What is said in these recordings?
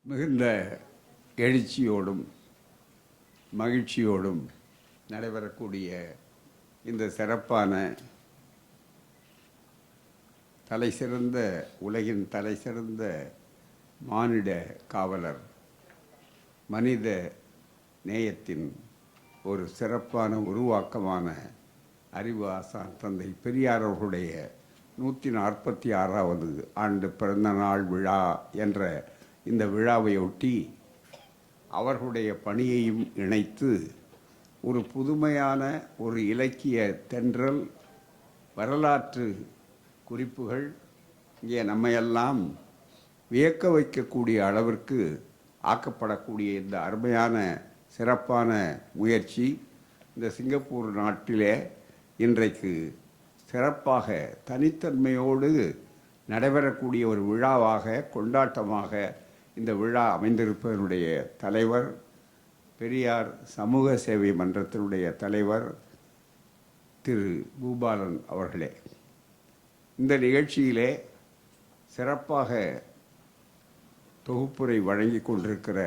மிகுந்த எழுச்சியோடும் மகிழ்ச்சியோடும் நடைபெறக்கூடிய இந்த சிறப்பான தலைசிறந்த உலகின் தலைசிறந்த மானிட காவலர் மனித நேயத்தின் ஒரு சிறப்பான உருவாக்கமான அறிவு ஆசான் தந்தை பெரியார் அவர்களுடைய 146வது ஆண்டு பிறந்த நாள் விழா என்ற இந்த விழாவையொட்டி அவர்களுடைய பணியையும் இணைத்து ஒரு புதுமையான ஒரு இலக்கிய தென்றல் வரலாற்று குறிப்புகள் இங்கே நம்மையெல்லாம் வியக்க வைக்கக்கூடிய அளவிற்கு ஆக்கப்படக்கூடிய இந்த அருமையான சிறப்பான முயற்சி இந்த சிங்கப்பூர் நாட்டிலே இன்றைக்கு சிறப்பாக தனித்தன்மையோடு நடைபெறக்கூடிய ஒரு விழாவாக கொண்டாட்டமாக இந்த விழா அமைந்திருப்பதனுடைய தலைவர் பெரியார் சமூக சேவை மன்றத்தினுடைய தலைவர் திரு பூபாலன் அவர்களே. இந்த நிகழ்ச்சியிலே சிறப்பாக தொகுப்புரை வழங்கி கொண்டிருக்கிற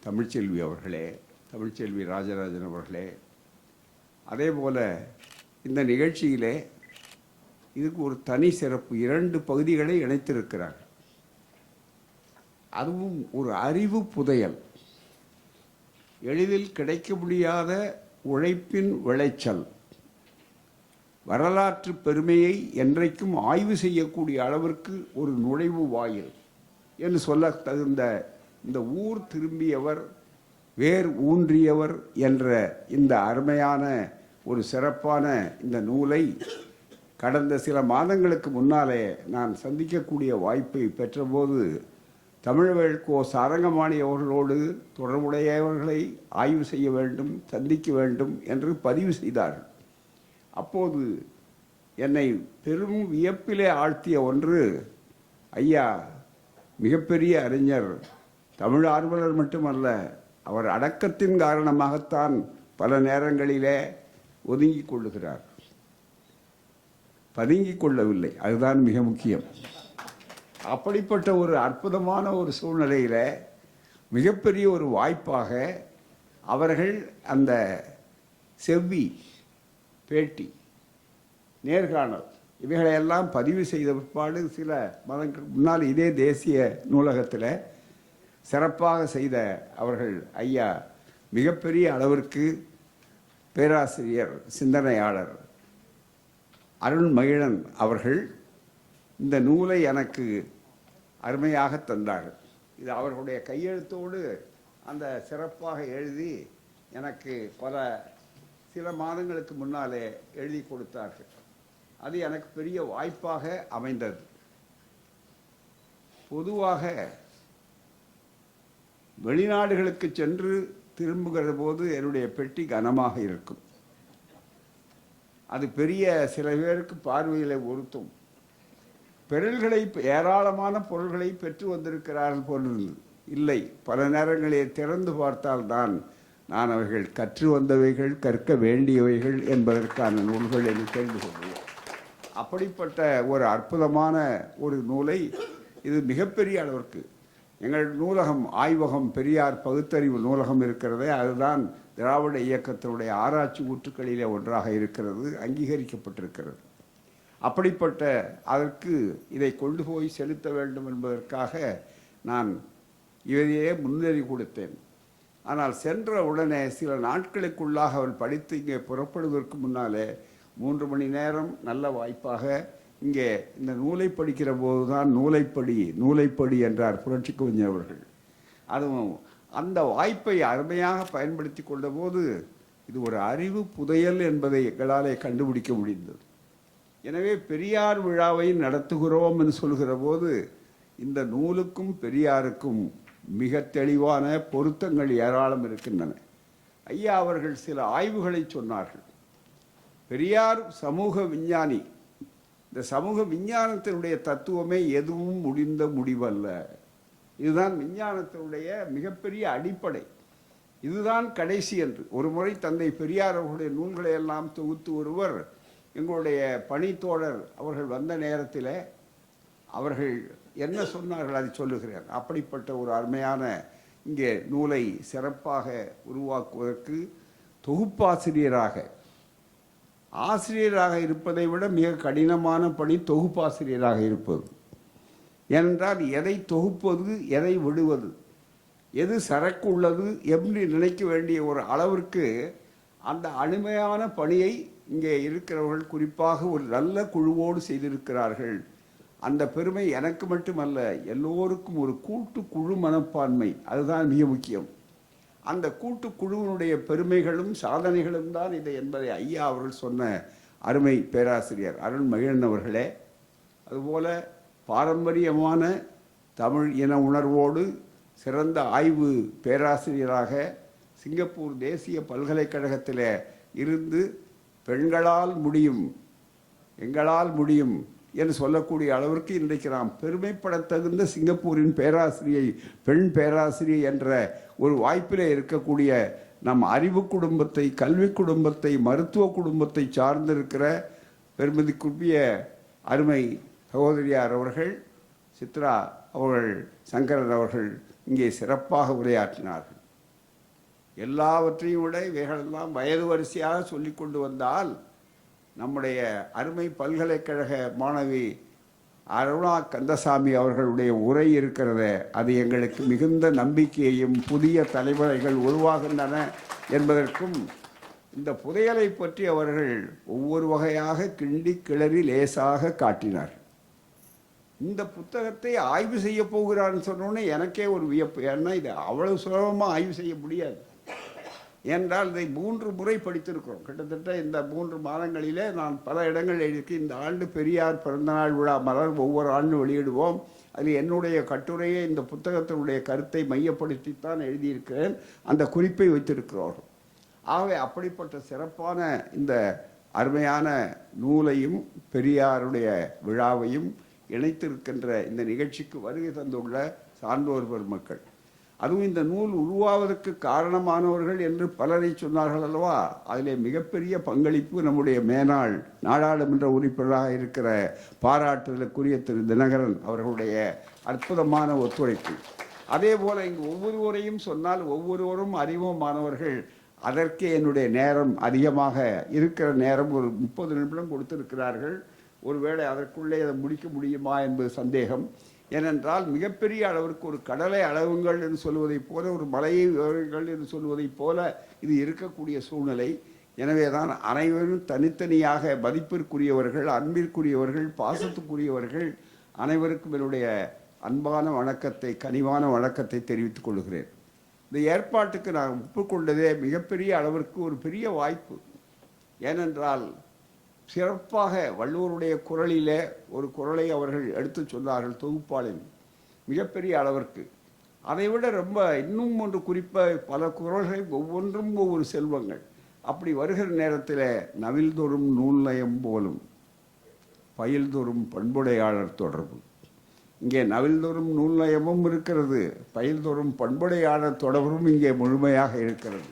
தமிழ்ச்செல்வி அவர்களே, தமிழ்ச்செல்வி ராஜராஜன் அவர்களே, அதே போல் இந்த நிகழ்ச்சியிலே இதுக்கு ஒரு தனி சிறப்பு 2 பகுதிகளை இணைத்திருக்கிறார். அதுவும் ஒரு அறிவு புதையல், எளிதில் கிடைக்க முடியாத உழைப்பின் விளைச்சல், வரலாற்று பெருமையை என்றைக்கும் ஆய்வு செய்யக்கூடிய அளவிற்கு ஒரு நுழைவு வாயில் என்று சொல்ல தகுந்த இந்த ஊர் திரும்பியவர் வேர் ஊன்றியவர் என்ற இந்த அருமையான ஒரு சிறப்பான இந்த நூலை கடந்த சில மாதங்களுக்கு முன்னாலே நான் சந்திக்கக்கூடிய வாய்ப்பை பெற்றபோது தமிழ்வேள் கோ சாரங்கமாணி அவர்களோடு தொடர்புடையவர்களை ஆய்வு செய்ய வேண்டும், சந்திக்க வேண்டும் என்று பதிவு செய்தார்கள். அப்போது என்னை பெரும் வியப்பிலே ஆழ்த்திய ஒன்று, ஐயா மிகப்பெரிய அறிஞர், தமிழ் ஆர்வலர் மட்டுமல்ல, அவர் அடக்கத்தின் காரணமாகத்தான் பல நேரங்களிலே ஒதுங்கிக் கொள்ளுகிறார், பதுங்கிக் கொள்ளவில்லை. அதுதான் மிக முக்கியம். அப்படிப்பட்ட ஒரு அற்புதமான ஒரு சூழ்நிலையில் மிகப்பெரிய ஒரு வாய்ப்பாக அவர்கள் அந்த செவ்வி, பேட்டி, நேர்காணல் இவைகளையெல்லாம் பதிவு செய்த பிற்பாடு சில மாதங்களுக்கு முன்னால் இதே தேசிய நூலகத்தில் சிறப்பாக செய்த அவர்கள் ஐயா மிகப்பெரிய அளவிற்கு பேராசிரியர் சிந்தனையாளர் அருள்மகிழன் அவர்கள் இந்த நூலை எனக்கு அருமையாக தந்தார்கள். இது அவர்களுடைய கையெழுத்தோடு அந்த சிறப்பாக எழுதி எனக்கு சில மாதங்களுக்கு முன்னாலே எழுதி கொடுத்தார்கள். அது எனக்கு பெரிய வாய்ப்பாக அமைந்தது. பொதுவாக வெளிநாடுகளுக்கு சென்று திரும்புகிற போது என்னுடைய பெட்டி கனமாக இருக்கும். அது பெரிய சில பேருக்கு பார்வையில் உறுத்தும். பெருள்களை, ஏராளமான பொருள்களை பெற்று வந்திருக்கிறார்கள் போன்றது இல்லை. பல நேரங்களில் திறந்து பார்த்தால்தான் நான் அவைகள் கற்று வந்தவைகள், கற்க வேண்டியவைகள் என்பதற்கான நூல்கள் என்று தெரிந்து கொள்வோம். அப்படிப்பட்ட ஒரு அற்புதமான ஒரு நூலை இது மிகப்பெரிய அளவிற்கு எங்கள் நூலகம், ஆய்வகம், பெரியார் பகுத்தறிவு நூலகம் இருக்கிறதே, அதுதான் திராவிட இயக்கத்தினுடைய ஆராய்ச்சி ஊற்றுக்களிலே ஒன்றாக இருக்கிறது, அங்கீகரிக்கப்பட்டிருக்கிறது. அப்படிப்பட்ட அதற்கு இதை கொண்டு போய் செலுத்த வேண்டும் என்பதற்காக நான் இதையே முன்னேறி கொடுத்தேன். ஆனால் சென்ற உடனே சில நாட்களுக்குள்ளாக அவர் படித்து இங்கே புறப்படுவதற்கு முன்னாலே 3 மணி நேரம் நல்ல வாய்ப்பாக இங்கே இந்த நூலை படிக்கிற போது தான் நூலைப்படி என்றார் புரட்சி கவிஞர் அவர்கள். அதுவும் அந்த வாய்ப்பை அருமையாக பயன்படுத்தி கொண்ட போது இது ஒரு அறிவு புதையல் என்பதை எங்களாலே கண்டுபிடிக்க முடிந்தது. எனவே பெரியார் விழாவை நடத்துகிறோம் என்று சொல்கிற போது இந்த நூலுக்கும் பெரியாருக்கும் மிக தெளிவான பொருத்தங்கள் ஏராளம் இருக்கின்றன. ஐயா அவர்கள் சில ஆய்வுகளை சொன்னார்கள். பெரியார் சமூக விஞ்ஞானி. இந்த சமூக விஞ்ஞானத்தினுடைய தத்துவமே எதுவும் முடிந்த முடிவல்ல. இதுதான் விஞ்ஞானத்தினுடைய மிகப்பெரிய அடிப்படை. இதுதான் கடைசி என்று ஒரு முறை தந்தை பெரியார் அவர்களுடைய நூல்களை எல்லாம் தொகுத்து ஒருவர் எங்களுடைய பணித்தோழர் அவர்கள் வந்த நேரத்தில் அவர்கள் என்ன சொன்னார்கள் அதை சொல்லுகிறேன். அப்படிப்பட்ட ஒரு அருமையான இங்கே நூலை சிறப்பாக உருவாக்குவதற்கு தொகுப்பாசிரியராக ஆசிரியராக இருப்பதை விட மிக கடினமான பணி தொகுப்பாசிரியராக இருப்பது. ஏனென்றால் எதை தொகுப்பது, எதை விடுவது, எது சரக்கு உள்ளது என்று நினைக்க வேண்டிய ஒரு அளவிற்கு அந்த அருமையான பணியை இங்கே இருக்கிறவர்கள் குறிப்பாக ஒரு நல்ல குழுவோடு செய்திருக்கிறார்கள். அந்த பெருமை எனக்கு மட்டுமல்ல, எல்லோருக்கும் ஒரு கூட்டு குழு மனப்பான்மை, அதுதான் மிக முக்கியம். அந்த கூட்டு குழுவினுடைய பெருமைகளும் சாதனைகளும் தான் இதை என்பதை ஐயா அவர்கள் சொன்ன அருமை பேராசிரியர் அருண் மகிழன் அவர்களே, அதுபோல பாரம்பரியமான தமிழ் இன உணர்வோடு சிறந்த ஆய்வு பேராசிரியராக சிங்கப்பூர் தேசிய பல்கலைக்கழகத்தில் இருந்து பெண்களால் முடியும், எங்களால் முடியும் என்று சொல்லக்கூடிய அளவிற்கு இன்றைக்கு நாம் பெருமைப்படத்தகுந்த சிங்கப்பூரின் பெண் பேராசிரியை என்ற ஒரு வாய்ப்பிலே இருக்கக்கூடிய நம் அறிவு குடும்பத்தை, கல்வி குடும்பத்தை, மருத்துவ குடும்பத்தை சார்ந்திருக்கிற பெருமதிக்குரிய அருமை சகோதரியார் அவர்கள், சித்ரா அவர்கள், சங்கரன் அவர்கள் இங்கே சிறப்பாக உரையாற்றினார்கள். எல்லாவற்றையும் விட இவைகளெல்லாம் வயது வரிசையாக சொல்லி கொண்டு வந்தால் நம்முடைய அருமை பல்கலைக்கழக மாணவி அருணா கந்தசாமி அவர்களுடைய உரை இருக்கிறத, அது எங்களுக்கு மிகுந்த நம்பிக்கையையும் புதிய தலைமுறைகள் உருவாகின்றன என்பதற்கும், இந்த புதையலை பற்றி அவர்கள் ஒவ்வொரு வகையாக கிண்டி கிளறி லேசாக காட்டினார். இந்த புத்தகத்தை ஆய்வு செய்ய போகிறான்னு சொன்னோன்னே எனக்கே ஒரு வியப்பு. ஏன்னா இது அவ்வளவு சுலபமாக ஆய்வு செய்ய முடியாது. ஏனென்றால் இதை 3 முறை படித்திருக்கிறோம். கிட்டத்தட்ட இந்த 3 மாதங்களிலே நான் பல இடங்கள் எழுதி, இந்த ஆண்டு பெரியார் பிறந்தநாள் விழா மலர் ஒவ்வொரு ஆண்டும் வெளியிடுவோம், அதில் என்னுடைய கட்டுரையை இந்த புத்தகத்தினுடைய கருத்தை மையப்படுத்தித்தான் எழுதியிருக்கிறேன், அந்த குறிப்பை வைத்திருக்கிறோம். ஆகவே அப்படிப்பட்ட சிறப்பான இந்த அருமையான நூலையும் பெரியாருடைய விழாவையும் இணைத்திருக்கின்ற இந்த நிகழ்ச்சிக்கு வருகை தந்துள்ள சான்றோர் பெருமக்கள், அதுவும் இந்த நூல் உருவாவதற்கு காரணமானவர்கள் என்று பலரை சொன்னார்கள் அல்லவா, அதிலே மிகப்பெரிய பங்களிப்பு நம்முடைய மேனாள் நாடாளுமன்ற உறுப்பினராக இருக்கிற பாராட்டுதலுக்குரிய திரு தினகரன் அவர்களுடைய அற்புதமான ஒத்துழைப்பு. அதே போல இங்கு ஒவ்வொருவரையும் சொன்னால் ஒவ்வொருவரும் அறிமுகமானவர்கள். அதற்கே என்னுடைய நேரம் அதிகமாக இருக்கிற நேரம் ஒரு 30 நிமிடம் கொடுத்திருக்கிறார்கள். ஒருவேளை அதற்குள்ளே அதை முடிக்க முடியுமா என்பது சந்தேகம். ஏனென்றால் மிகப்பெரிய அளவிற்கு ஒரு கடலை அளவுங்கள் என்று சொல்வதைப் போல, ஒரு மலையை விவரங்கள் என்று சொல்வதைப் போல இது இருக்கக்கூடிய சூழ்நிலை. எனவே தான் அனைவரும் தனித்தனியாக மதிப்பிற்குரியவர்கள், அன்பிற்குரியவர்கள், பாசத்துக்குரியவர்கள், அனைவருக்கும் என்னுடைய அன்பான வணக்கத்தை, கனிவான வணக்கத்தை தெரிவித்துக் கொள்கிறேன். இந்த ஏற்பாட்டுக்கு நான் ஒப்புக்கொண்டதே மிகப்பெரிய அளவிற்கு ஒரு பெரிய வாய்ப்பு. ஏனென்றால் சிறப்பாக வள்ளுவருடைய குரலிலே ஒரு குரலை அவர்கள் எடுத்து சொன்னார்கள் தொகுப்பாளில், மிகப்பெரிய அளவிற்கு. அதைவிட ரொம்ப இன்னும் ஒன்று குறிப்பாக பல குரல்கள் ஒவ்வொன்றும் ஒவ்வொரு செல்வங்கள். அப்படி வருகிற நேரத்தில் நவில்தோறும் நூல்நயம் போலும் பயில்தோறும் பண்புடையாளர் தொடர்பு. இங்கே நவில்தோறும் நூல்நயமும் இருக்கிறது, பயில்தோறும் பண்புடையாளர் தொடர்பும் இங்கே முழுமையாக இருக்கிறது.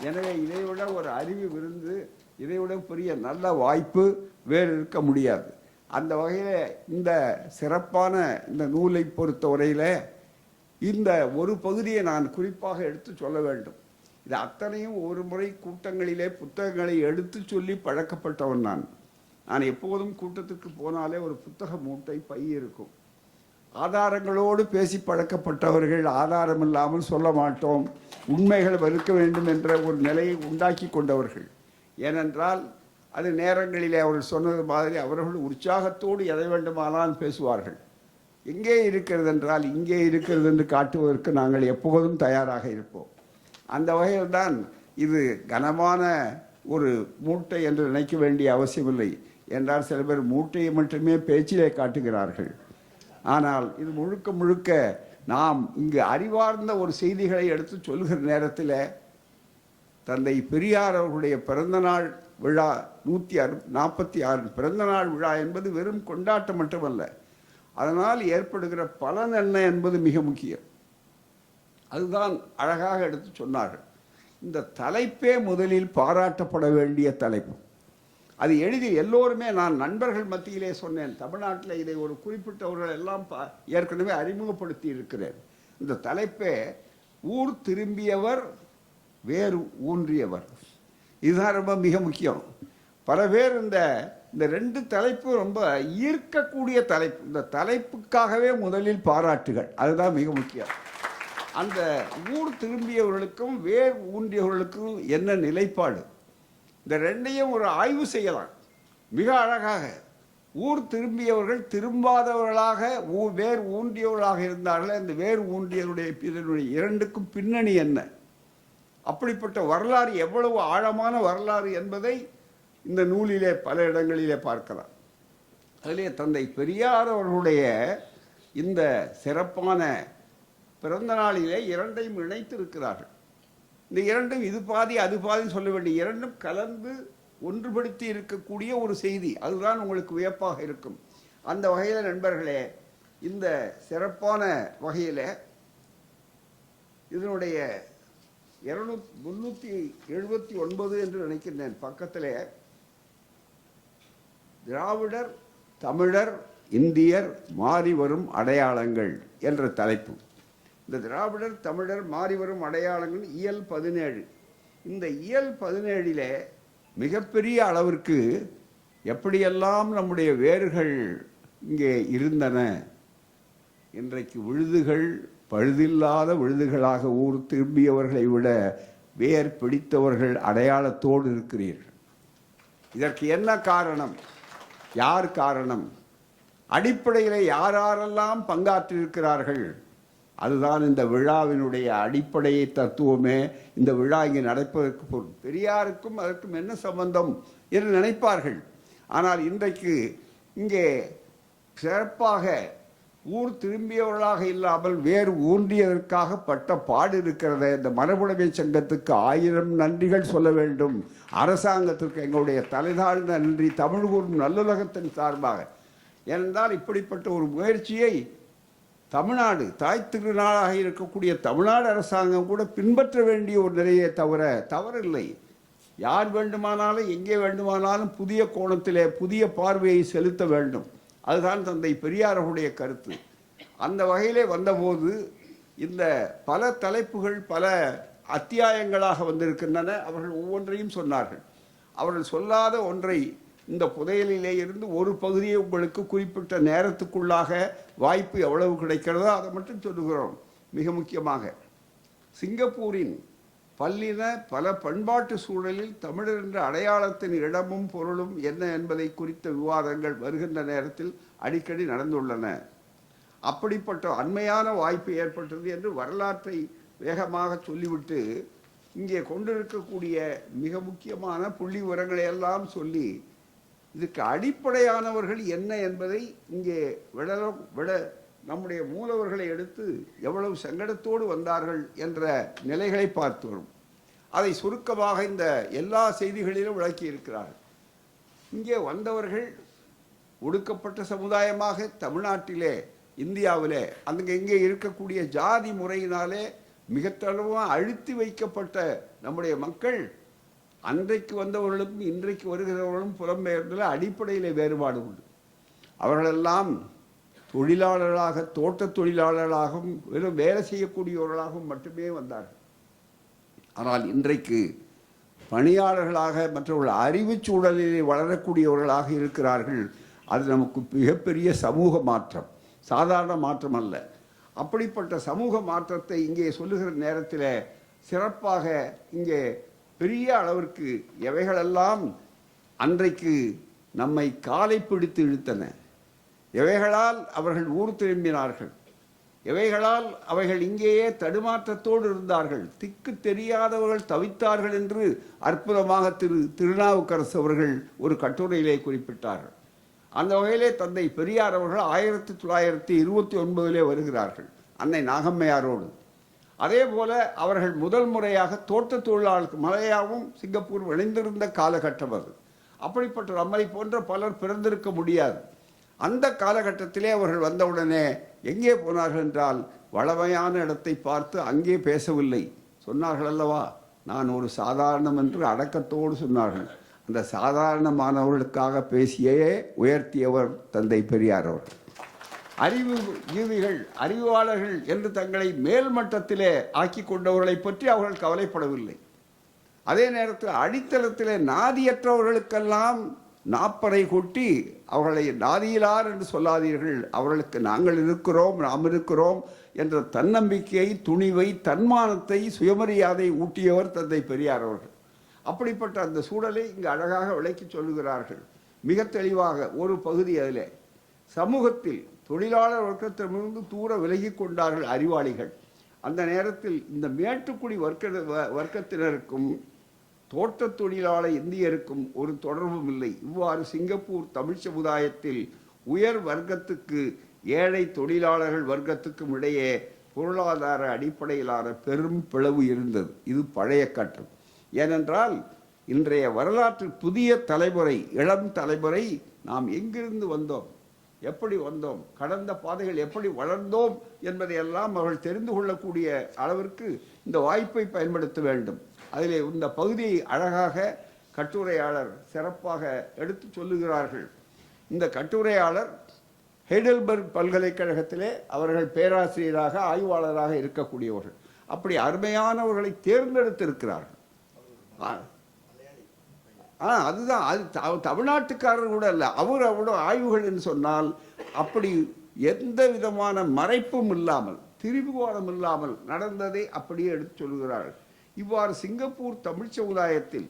எனவே இதைவிட ஒரு அறிவு விருந்து, இதைவிட பெரிய நல்ல வாய்ப்பு வேறு இருக்க முடியாது. அந்த வகையில் இந்த சிறப்பான இந்த நூலை பொறுத்தவரையில் இந்த ஒரு பகுதியை நான் குறிப்பாக எடுத்து சொல்ல வேண்டும். இது அத்தனையும் ஒரு முறை கூட்டங்களிலே புத்தகங்களை எடுத்து சொல்லி பழக்கப்பட்டவன் நான் எப்போதும் கூட்டத்துக்கு போனாலே ஒரு புத்தக மூட்டை பை இருக்கும். ஆதாரங்களோடு பேசி பழக்கப்பட்டவர்கள் ஆதாரம் இல்லாமல் சொல்ல மாட்டோம், உண்மைகள் இருக்க வேண்டும் என்ற ஒரு நிலையை உண்டாக்கி கொண்டவர்கள். ஏனென்றால் அது நேரங்களிலே அவர்கள் சொன்னது மாதிரி அவர்கள் உற்சாகத்தோடு எதை வேண்டுமானால் பேசுவார்கள். எங்கே இருக்கிறது என்றால் இங்கே இருக்கிறது என்று காட்டுவதற்கு நாங்கள் எப்போதும் தயாராக இருப்போம். அந்த வகையில் தான் இது கனமான ஒரு மூட்டை என்று நினைக்க வேண்டிய அவசியமில்லை. என்றால் சில பேர் மூட்டையை மட்டுமே பேச்சிலே காட்டுகிறார்கள். ஆனால் இது முழுக்க முழுக்க நாம் இங்கு அறிவார்ந்த ஒரு செய்திகளை எடுத்து சொல்கிற நேரத்தில் தந்தை பெரியார் அவர்களுடைய பிறந்தநாள் விழா 146 பிறந்தநாள் விழா என்பது வெறும் கொண்டாட்டம் மட்டுமல்ல, அதனால் ஏற்படுகிற பலன் என்ன என்பது மிக முக்கியம். அதுதான் அழகாக எடுத்து சொன்னார்கள். இந்த தலைப்பே முதலில் பாராட்டப்பட வேண்டிய தலைப்பு. அது எளிதில் எல்லோருமே, நான் நண்பர்கள் மத்தியிலே சொன்னேன், தமிழ்நாட்டில் இதை ஒரு குறிப்பிட்டவர்கள் எல்லாம் ஏற்கனவே அறிமுகப்படுத்தி இருக்கிறேன். இந்த தலைப்பே ஊர் திரும்பியவர் வேறு ஊன்றியவர். இதுதான் ரொம்ப மிக முக்கியம். பல பேர் இந்த இந்த ரெண்டு தலைப்பு ரொம்ப ஈர்க்கக்கூடிய தலைப்பு. இந்த தலைப்புக்காகவே முதலில் பாராட்டுகள், அதுதான் மிக முக்கியம். அந்த ஊர் திரும்பியவர்களுக்கும் வேர் ஊன்றியவர்களுக்கும் என்ன நிலைப்பாடு, இந்த ரெண்டையும் ஒரு ஆய்வு செய்யலாம் மிக அழகாக. ஊர் திரும்பியவர்கள் திரும்பாதவர்களாக வேர் ஊன்றியவர்களாக இருந்தார்கள். அந்த வேர் ஊன்றியவருடைய இரண்டுக்கும் பின்னணி என்ன, அப்படிப்பட்ட வரலாறு எவ்வளவு ஆழமான வரலாறு என்பதை இந்த நூலிலே பல இடங்களிலே பார்க்கலாம். அதிலே தந்தை பெரியார் அவர்களுடைய இந்த சிறப்பான பிறந்த நாளிலே இரண்டையும் இணைத்திருக்கிறார்கள். இந்த இரண்டும் இது பாதி அது பாதி சொல்ல வேண்டிய, இரண்டும் கலந்து ஒன்றுபடுத்தி இருக்கக்கூடிய ஒரு செய்தி. அதுதான் உங்களுக்கு வியப்பாக இருக்கும். அந்த வகையில் நண்பர்களே, இந்த சிறப்பான வகையில் இதனுடைய 379 என்று நினைக்கின்றேன் பக்கத்திலே, திராவிடர் தமிழர் இந்தியர் மாறி வரும் அடையாளங்கள் என்ற தலைப்பு. இந்த திராவிடர் தமிழர் மாறி வரும் அடையாளங்கள் இயல் 17. இந்த இயல் 17 மிகப்பெரிய அளவிற்கு எப்படியெல்லாம் நம்முடைய வேர்கள் இங்கே இருந்தன, இன்றைக்கு விழுதுகள் பழுதில்லாத விழுதுகளாக ஊர் திரும்பியவர்களை விட வேர் பிடித்தவர்கள் அடையாளத்தோடு இருக்கிறீர்கள். இதற்கு என்ன காரணம், யார் காரணம், அடிப்படையில் யாரெல்லாம் பங்காற்றிருக்கிறார்கள், அதுதான் இந்த விழாவினுடைய அடிப்படையை தத்துவமே. இந்த விழா இங்கே நடப்பதற்கு பொருள். பெரியாருக்கும் அதற்கும் என்ன சம்பந்தம் என்று நினைப்பார்கள். ஆனால் இன்றைக்கு இங்கே சிறப்பாக ஊர் திரும்பியவர்களாக இல்லாமல் வேறு ஊன்றியதற்காக பட்ட பாடு இருக்கிறத. இந்த மரபுடைமை சங்கத்துக்கு 1000 நன்றிகள் சொல்ல வேண்டும். அரசாங்கத்திற்கு எங்களுடைய தலைதாழ்ந்த நன்றி, தமிழ் கூறும் நல்லுலகத்தின் சார்பாக. ஏனென்றால் இப்படிப்பட்ட ஒரு முயற்சியை தமிழ்நாடு, தாய் திருநாளாக இருக்கக்கூடிய தமிழ்நாடு அரசாங்கம் கூட பின்பற்ற வேண்டிய ஒரு நிலையை தவறில்லை. யார் வேண்டுமானாலும் எங்கே வேண்டுமானாலும் புதிய கோணத்திலே புதிய பார்வையை செலுத்த வேண்டும். அதுதான் தந்தை பெரியாருடைய கருத்து. அந்த வகையிலே வந்தபோது இந்த பல தலைப்புகள் பல அத்தியாயங்களாக வந்திருக்கின்றன. அவர்கள் ஒவ்வொன்றையும் சொன்னார்கள். அவர்கள் சொல்லாத ஒன்றை இந்த புதையலிலே இருந்து ஒரு பகுதியை உங்களுக்கு குறிப்பிட்ட நேரத்துக்குள்ளாக வாய்ப்பு எவ்வளவு கிடைக்கிறதோ அதை மட்டும் சொல்லுகிறோம். மிக முக்கியமாக சிங்கப்பூரின் பல்லின பல பண்பாட்டு சூழலில் தமிழர் என்ற அடையாளத்தின் இடமும் பொருளும் என்ன என்பதை குறித்த விவாதங்கள் வருகின்ற நேரத்தில் அடிக்கடி நடந்துள்ளன. அப்படிப்பட்ட அண்மையான வாய்ப்பு ஏற்பட்டது என்று வரலாற்றை வேகமாக சொல்லிவிட்டு இங்கே கொண்டிருக்கக்கூடிய மிக முக்கியமான புள்ளி விவரங்களை எல்லாம் சொல்லி இதுக்கு அடிப்படையானவர்கள் என்ன என்பதை இங்கே விட நம்முடைய மூலவர்களை எடுத்து எவ்வளவு சங்கடத்தோடு வந்தார்கள் என்ற நிலைகளை பார்த்து வரும். அதை சுருக்கமாக இந்த எல்லா செய்திகளிலும் விளக்கி இருக்கிறார்கள். இங்கே வந்தவர்கள் ஒடுக்கப்பட்ட சமுதாயமாக தமிழ்நாட்டிலே இந்தியாவிலே இங்கே இருக்கக்கூடிய ஜாதி முறையினாலே மிகத்தளவாக அழுத்தி வைக்கப்பட்ட நம்முடைய மக்கள் அன்றைக்கு வந்தவர்களுக்கும் இன்றைக்கு வருகிறவர்களும் புலம்பெயர்ந்ததில் அடிப்படையில் வேறுபாடு உண்டு. அவர்களெல்லாம் தொழிலாளர்களாக, தோட்ட தொழிலாளர்களாகவும் வெறும் வேலை செய்யக்கூடியவர்களாகவும் மட்டுமே வந்தார்கள். ஆனால் இன்றைக்கு பணியாளர்களாக மற்றவர்கள் அறிவு சூழலில் வளரக்கூடியவர்களாக இருக்கிறார்கள். அது நமக்கு மிகப்பெரிய சமூக மாற்றம், சாதாரண மாற்றம் அல்ல. அப்படிப்பட்ட சமூக மாற்றத்தை இங்கே சொல்லுகிற நேரத்தில் சிறப்பாக இங்கே பெரிய அளவிற்கு எவைகளெல்லாம் அன்றைக்கு நம்மை காலை பிடித்து இழுத்தன, எவைகளால் அவர்கள் ஊர் திரும்பினார்கள், எவைகளால் அவைகள் இங்கேயே தடுமாற்றத்தோடு இருந்தார்கள், திக்கு தெரியாதவர்கள் தவித்தார்கள் என்று அற்புதமாக திருநாவுக்கரசு அவர்கள் ஒரு கட்டுரையிலே குறிப்பிட்டார்கள். அந்த வகையிலே தந்தை பெரியார் அவர்கள் 1929 வருகிறார்கள் அன்னை நாகம்மையாரோடு. அதே போல அவர்கள் முதல் முறையாக தோட்ட தொழிலாளருக்கு மலையாவும் சிங்கப்பூர் இணைந்திருந்த காலகட்டம் அது. அப்படிப்பட்ட நம்மை போன்ற பலர் பிறந்திருக்க முடியாது. அந்த காலகட்டத்திலே அவர்கள் வந்தவுடனே எங்கே போனார்கள் என்றால் வளமையான இடத்தை பார்த்து அங்கே பேசவில்லை. சொன்னார்கள் அல்லவா, நான் ஒரு சாதாரணம் என்று அடக்கத்தோடு சொன்னார்கள். அந்த சாதாரணமானவர்களுக்காக பேசியே உயர்த்தியவர் தந்தை பெரியார் அவர்கள். அறிவு ஜீவிகள், அறிவாளர்கள் என்று தங்களை மேல்மட்டத்திலே ஆக்கி கொண்டவர்களை பற்றி அவர்கள் கவலைப்படவில்லை. அதே நேரத்தில் அடித்தளத்திலே நாதியற்றவர்களுக்கெல்லாம் நாப்பரை கொட்டி அவர்களை நாதியிலார் என்று சொல்லாதீர்கள், அவர்களுக்கு நாங்கள் இருக்கிறோம், நாம் இருக்கிறோம் என்ற தன்னம்பிக்கையை, துணிவை, தன்மானத்தை, சுயமரியாதை ஊட்டியவர் தந்தை பெரியார் அவர்கள். அப்படிப்பட்ட அந்த சூழலை இங்கு அழகாக விளக்கி சொல்லுகிறார்கள். மிக தெளிவாக ஒரு பகுதி அதிலே சமூகத்தில் தொழிலாளர் வர்க்கத்திலிருந்து தூர விலகி கொண்டார்கள் அறிவாளிகள். அந்த நேரத்தில் இந்த மேட்டுக்குடி வர்க்கத்தினருக்கும் தோட்ட தொழிலாளர் இந்தியருக்கும் ஒரு தொடர்பும் இல்லை. இவ்வாறு சிங்கப்பூர் தமிழ் சமுதாயத்தில் உயர் வர்க்கத்துக்கு ஏழை தொழிலாளர்கள் வர்க்கத்துக்கும் இடையே பொருளாதார அடிப்படையிலான பெரும் பிளவு இருந்தது. இது பழைய கட்டம். ஏனென்றால் இன்றைய வரலாற்று புதிய தலைமுறை, இளம் தலைமுறை நாம் எங்கிருந்து வந்தோம், எப்படி வந்தோம், கடந்த பாதைகள் எப்படி வளர்ந்தோம் என்பதையெல்லாம் அவர்கள் தெரிந்து கொள்ளக்கூடிய அளவிற்கு இந்த வாய்ப்பை பயன்படுத்த வேண்டும். அதிலே இந்த பகுதியை அழகாக கட்டுரையாளர் சிறப்பாக எடுத்து சொல்லுகிறார்கள். இந்த கட்டுரையாளர் ஹெய்டல்பர்க் பல்கலைக்கழகத்திலே அவர்கள் பேராசிரியராக ஆய்வாளராக இருக்கக்கூடியவர்கள். அப்படி அருமையானவர்களை தேர்ந்தெடுத்திருக்கிறார்கள். அதுதான், அது தமிழ்நாட்டுக்காரர் கூட அல்ல, அவரோட ஆய்வுகள் என்று சொன்னால் அப்படி எந்த விதமான மறைப்பும் இல்லாமல், திரிபுகோணம் இல்லாமல் நடந்ததை அப்படியே எடுத்து சொல்கிறார்கள். இவ்வாறு சிங்கப்பூர் தமிழ் சமுதாயத்தில்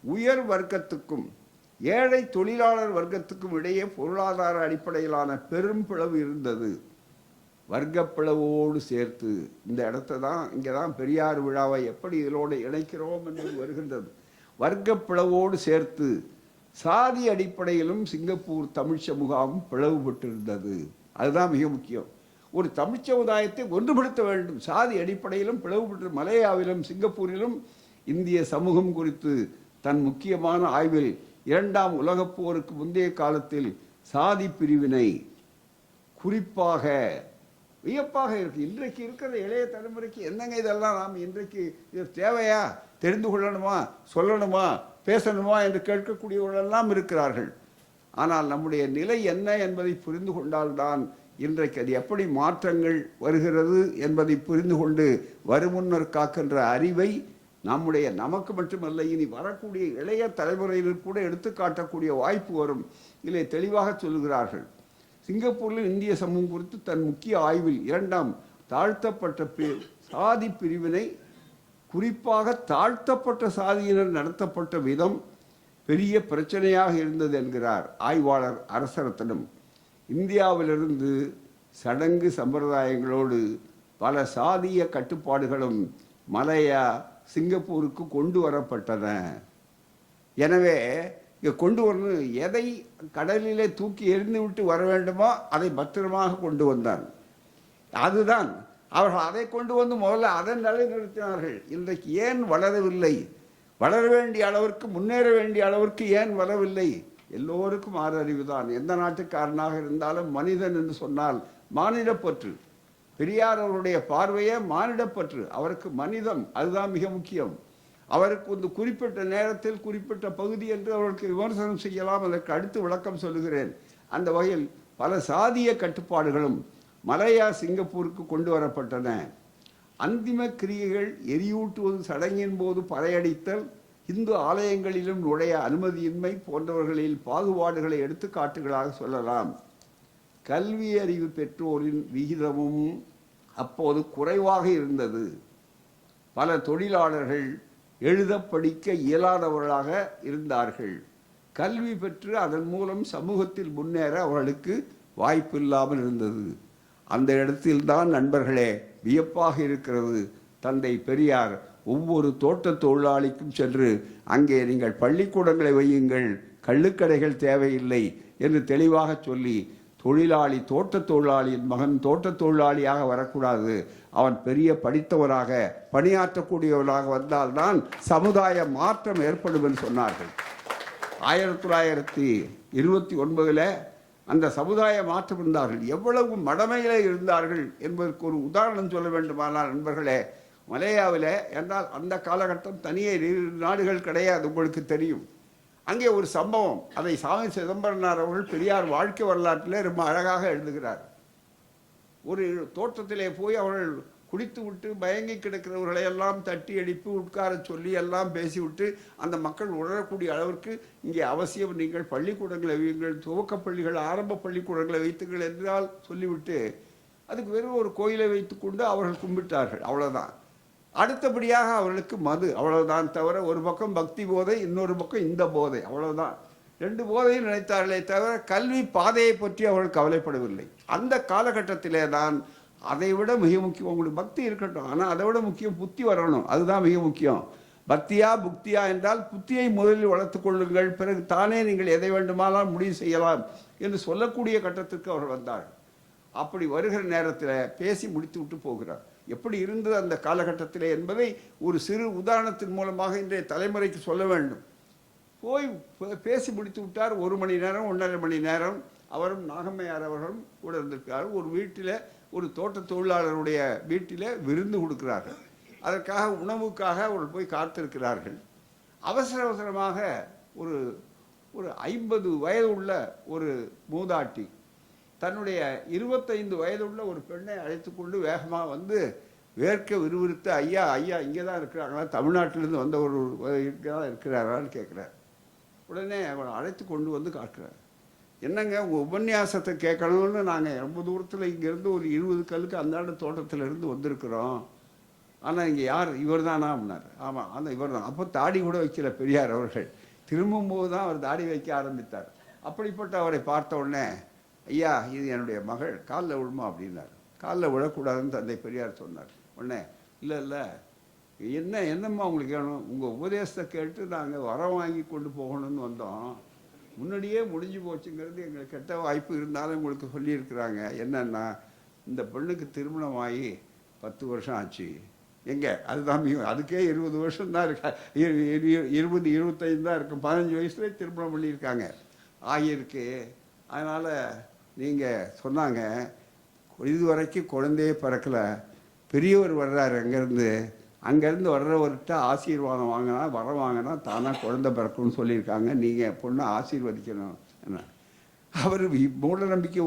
உயர் வர்க்கத்துக்கும் ஏழை தொழிலாளர் வர்க்கத்துக்கும் இடையே பொருளாதார அடிப்படையிலான பெரும் பிளவு இருந்தது. வர்க்கப்பிளவோடு சேர்த்து இந்த இடத்தை தான், இங்கே தான் பெரியார் விழாவை எப்படி இதோடு இணைக்கிறோம் என்பது வருகின்றது. வர்க்கப்பிளவோடு சேர்த்து சாதி அடிப்படையிலும் சிங்கப்பூர் தமிழ் சமூகம் பிளவுபட்டிருந்தது. அதுதான் மிக முக்கியம். ஒரு தமிழ் சமுதாயத்தை ஒன்றுபடுத்த வேண்டும். சாதி அடிப்படையிலும் பிளவுபட்டு மலேயாவிலும் சிங்கப்பூரிலும் இந்திய சமூகம் குறித்து தன் முக்கியமான ஆய்வில் இரண்டாம் உலகப் போருக்கு முந்தைய காலத்தில் சாதி பிரிவினை குறிப்பாக வியப்பாக இருக்கு. இன்றைக்கு இருக்கிற இளைய தலைமுறைக்கு என்னங்க இதெல்லாம், நாம் இன்றைக்கு இது தேவையா, தெரிந்து கொள்ளணுமா, சொல்லணுமா, பேசணுமா என்று கேட்கக்கூடியவர்களெல்லாம் இருக்கிறார்கள். ஆனால் நம்முடைய நிலை என்ன என்பதை புரிந்து கொண்டால்தான் இன்றைக்கு அது எப்படி மாற்றங்கள் வருகிறது என்பதை புரிந்து கொண்டு வருமுன்னர் காக்கின்ற அறிவை நம்முடைய நமக்கு மட்டுமல்ல, இனி வரக்கூடிய இளைய தலைமுறையினர் கூட எடுத்து காட்டக்கூடிய வாய்ப்பு வரும். இதில் தெளிவாக சொல்லுகிறார்கள். சிங்கப்பூரில் இந்திய சமூகம் குறித்து தன் முக்கிய ஆய்வில் இரண்டாம் தாழ்த்தப்பட்ட சாதி பிரிவினை, குறிப்பாக தாழ்த்தப்பட்ட சாதியினர் நடத்தப்பட்ட விதம் பெரிய பிரச்சனையாக இருந்தது என்கிறார் ஆய்வாளர் அரசரத்தனம். இந்தியாவிலிருந்து சடங்கு சம்பிரதாயங்களோடு பல சாதிய கட்டுப்பாடுகளும் மலேயா சிங்கப்பூருக்கு கொண்டு வரப்பட்டன. எனவே இங்கே கொண்டு வரணும், எதை கடலிலே தூக்கி எறிந்து விட்டு வர வேண்டுமோ அதை பத்திரமாக கொண்டு வந்தான். அதுதான் அவர்கள் அதை கொண்டு வந்து முதல்ல அதை நிலைநிறுத்தினார்கள். இன்றைக்கு ஏன் வளரவில்லை, வளர வேண்டிய அளவிற்கு, முன்னேற வேண்டிய அளவிற்கு ஏன் வரவில்லை? எல்லோருக்கும் ஆறு அறிவு தான். எந்த நாட்டுக்காரனாக இருந்தாலும் மனிதன் என்று சொன்னால் மானிடப்பற்று. பெரியார் அவருடைய பார்வையே மானிடப்பற்று. அவருக்கு மனிதம் அதுதான் மிக முக்கியம். அவருக்கு ஒரு குறிப்பிட்ட நேரத்தில் குறிப்பிட்ட பகுதி என்று அவருக்கு விமர்சனம் செய்யலாம். அதற்கு அடுத்து விளக்கம் சொல்லுகிறேன். அந்த வகையில் பல சாதிய கட்டுப்பாடுகளும் மலேயா சிங்கப்பூருக்கு கொண்டு வரப்பட்டன. அந்திம கிரியைகள், எரியூட்டுவது, சடங்கின் போது பறையடித்தல், இந்து ஆலயங்களிலும் நுழைய அனுமதியின்மை போன்றவர்களில் பாகுபாடுகளை எடுத்துக்காட்டுகளாக சொல்லலாம். கல்வி அறிவு பெற்றோரின் விகிதமும் அப்போது குறைவாக இருந்தது. பல தொழிலாளர்கள் எழுத படிக்க இயலாதவர்களாக இருந்தார்கள். கல்வி பெற்று அதன் மூலம் சமூகத்தில் முன்னேற அவர்களுக்கு வாய்ப்பு இல்லாமல் இருந்தது. அந்த இடத்தில்தான் நண்பர்களே வியப்பாக இருக்கிறது. தந்தை பெரியார் ஒவ்வொரு தோட்ட தொழிலாளிக்கும் சென்று அங்கே நீங்கள் பள்ளிக்கூடங்களை வையுங்கள், கள்ளுக்கடைகள் தேவையில்லை என்று தெளிவாக சொல்லி, தொழிலாளி தோட்ட தொழிலாளியின் மகன் தோட்ட தொழிலாளியாக வரக்கூடாது, அவன் பெரிய படித்தவராக பணியாற்றக்கூடியவராக வந்தால்தான் சமுதாய மாற்றம் ஏற்படும் என்று சொன்னார்கள். 1929 அந்த சமுதாய மாற்றம் இருந்தார்கள். எவ்வளவு மடமையிலே இருந்தார்கள் என்பதற்கு ஒரு உதாரணம் சொல்ல வேண்டுமானால் நண்பர்களே, மலேயாவில் என்றால் அந்த காலகட்டம் தனியே நாடுகள் கிடையாது, உங்களுக்கு தெரியும். அங்கே ஒரு சம்பவம், அதை சாமி சிதம்பரனார் அவர்கள் பெரியார் வாழ்க்கை வரலாற்றிலே ரொம்ப அழகாக எழுதுகிறார். ஒரு தோட்டத்திலே போய் அவர்கள் குடித்து விட்டு மயங்கி கிடக்கிறவர்களை எல்லாம் தட்டி எழுப்பி உட்கார சொல்லி எல்லாம் பேசிவிட்டு அந்த மக்கள் உணரக்கூடிய அளவிற்கு இங்கே அவசியம் நீங்கள் பள்ளிக்கூடங்களை வையுங்கள், துவக்க பள்ளிகள் ஆரம்ப பள்ளிக்கூடங்களை வைத்துங்கள் என்றால் சொல்லிவிட்டு அதுக்கு வெறும் ஒரு கோயிலை வைத்துக்கொண்டு அவர்கள் கும்பிட்டார்கள், அவ்வளோதான். அடுத்தபடியாக அவர்களுக்கு மது, அவ்வளவுதான். தவிர ஒரு பக்கம் பக்தி போதை, இன்னொரு பக்கம் இந்த போதை, அவ்வளவுதான். ரெண்டு போதையும் நினைத்தார்களே தவிர கல்வி பாதையை பற்றி அவர்கள் கவலைப்படவில்லை. அந்த காலகட்டத்திலே தான் அதை விட மிக முக்கியம், உங்களுக்கு பக்தி இருக்கட்டும், ஆனால் அதை விட முக்கியம் புத்தி வரணும், அதுதான் மிக முக்கியம். பக்தியா புக்தியா என்றால் புத்தியை முதலில் வளர்த்துக் கொள்ளுங்கள், பிறகு தானே நீங்கள் எதை வேண்டுமானால் முடிவு செய்யலாம் என்று சொல்லக்கூடிய கட்டத்திற்கு அவர் வந்தார். அப்படி வருகிற நேரத்தில் பேசி முடித்து விட்டு போகிறார். எப்படி இருந்தது அந்த காலகட்டத்தில் என்பதை ஒரு சிறு உதாரணத்தின் மூலமாக இன்றைய தலைமுறைக்கு சொல்ல வேண்டும். போய் பேசி முடித்து விட்டார். 1 மணி நேரம் 1.5 மணி நேரம் அவரும் நாகம்மையார் அவர்களும் கூட இருந்திருக்கார். ஒரு வீட்டில், ஒரு தோட்ட தொழிலாளருடைய வீட்டில் விருந்து கொடுக்கிறார்கள். அதற்காக உணவுக்காக அவர்கள் போய் காத்திருக்கிறார்கள். அவசர அவசரமாக ஒரு 50 வயது உள்ள ஒரு மூதாட்டி தன்னுடைய 25 வயதுள்ள ஒரு பெண்ணை அழைத்து கொண்டு வேகமாக வந்து வேர்க்க விறுவிறுத்து, ஐயா ஐயா இங்கே தான் இருக்கிறாங்களா, தமிழ்நாட்டிலேருந்து வந்த ஒரு இங்கே தான் இருக்கிறாரான்னு கேட்குறார். உடனே அவனை அழைத்து கொண்டு வந்து காட்டுறார். என்னங்க உங்கள் உபன்யாசத்தை கேட்கணும்னு நாங்கள் ரொம்ப தூரத்தில் இங்கேருந்து ஒரு 20 கல்லுக்கு அந்தாண்ட தோட்டத்திலேருந்து வந்திருக்கிறோம், ஆனால் இங்கே யார், இவர் தானா அப்படின்னார். ஆமாம், அந்த இவர் தான். அப்போ தாடி கூட வைக்கல பெரியார் அவர்கள். திரும்பும்போது தான் அவர் தாடி வைக்க ஆரம்பித்தார். அப்படிப்பட்ட அவரை பார்த்த உடனே, ஐயா இது என்னுடைய மகள், காலில் விழுமா அப்படின்னார். காலில் விழக்கூடாதுன்னு தந்தை பெரியார் சொன்னார். உடனே இல்லை இல்லை என்னம்மா உங்களுக்கு வேணும், உங்கள் உபதேசத்தை கேட்டு நாங்கள் வரம் வாங்கி கொண்டு போகணும்னு வந்தோம், முன்னாடியே முடிஞ்சு போச்சுங்கிறது எங்களுக்கு கெட்ட வாய்ப்பு இருந்தாலும் உங்களுக்கு சொல்லியிருக்கிறாங்க. என்னன்னா இந்த பெண்ணுக்கு திருமணம் ஆகி 10 வருஷம் ஆச்சு. எங்கே அதுதான் அதுக்கே 20 வருஷம் தான் இருக்கா, 20-25 தான் இருக்கும். 15 வயசுலேயே திருமணம் பண்ணியிருக்காங்க, ஆகியிருக்கு. அதனால் நீங்கள் சொன்னாங்க இதுவரைக்கும் குழந்தையே பிறக்கலை, பெரியவர் வர்றாரு அங்கேருந்து வர்றவர்கிட்ட ஆசீர்வாதம் வாங்கினா வரம் வாங்கினா தானாக குழந்தை பிறக்கும்னு சொல்லியிருக்காங்க, நீங்கள் பொண்ணை ஆசீர்வதிக்கணும் என்ன. அவர் மூட நம்பிக்கை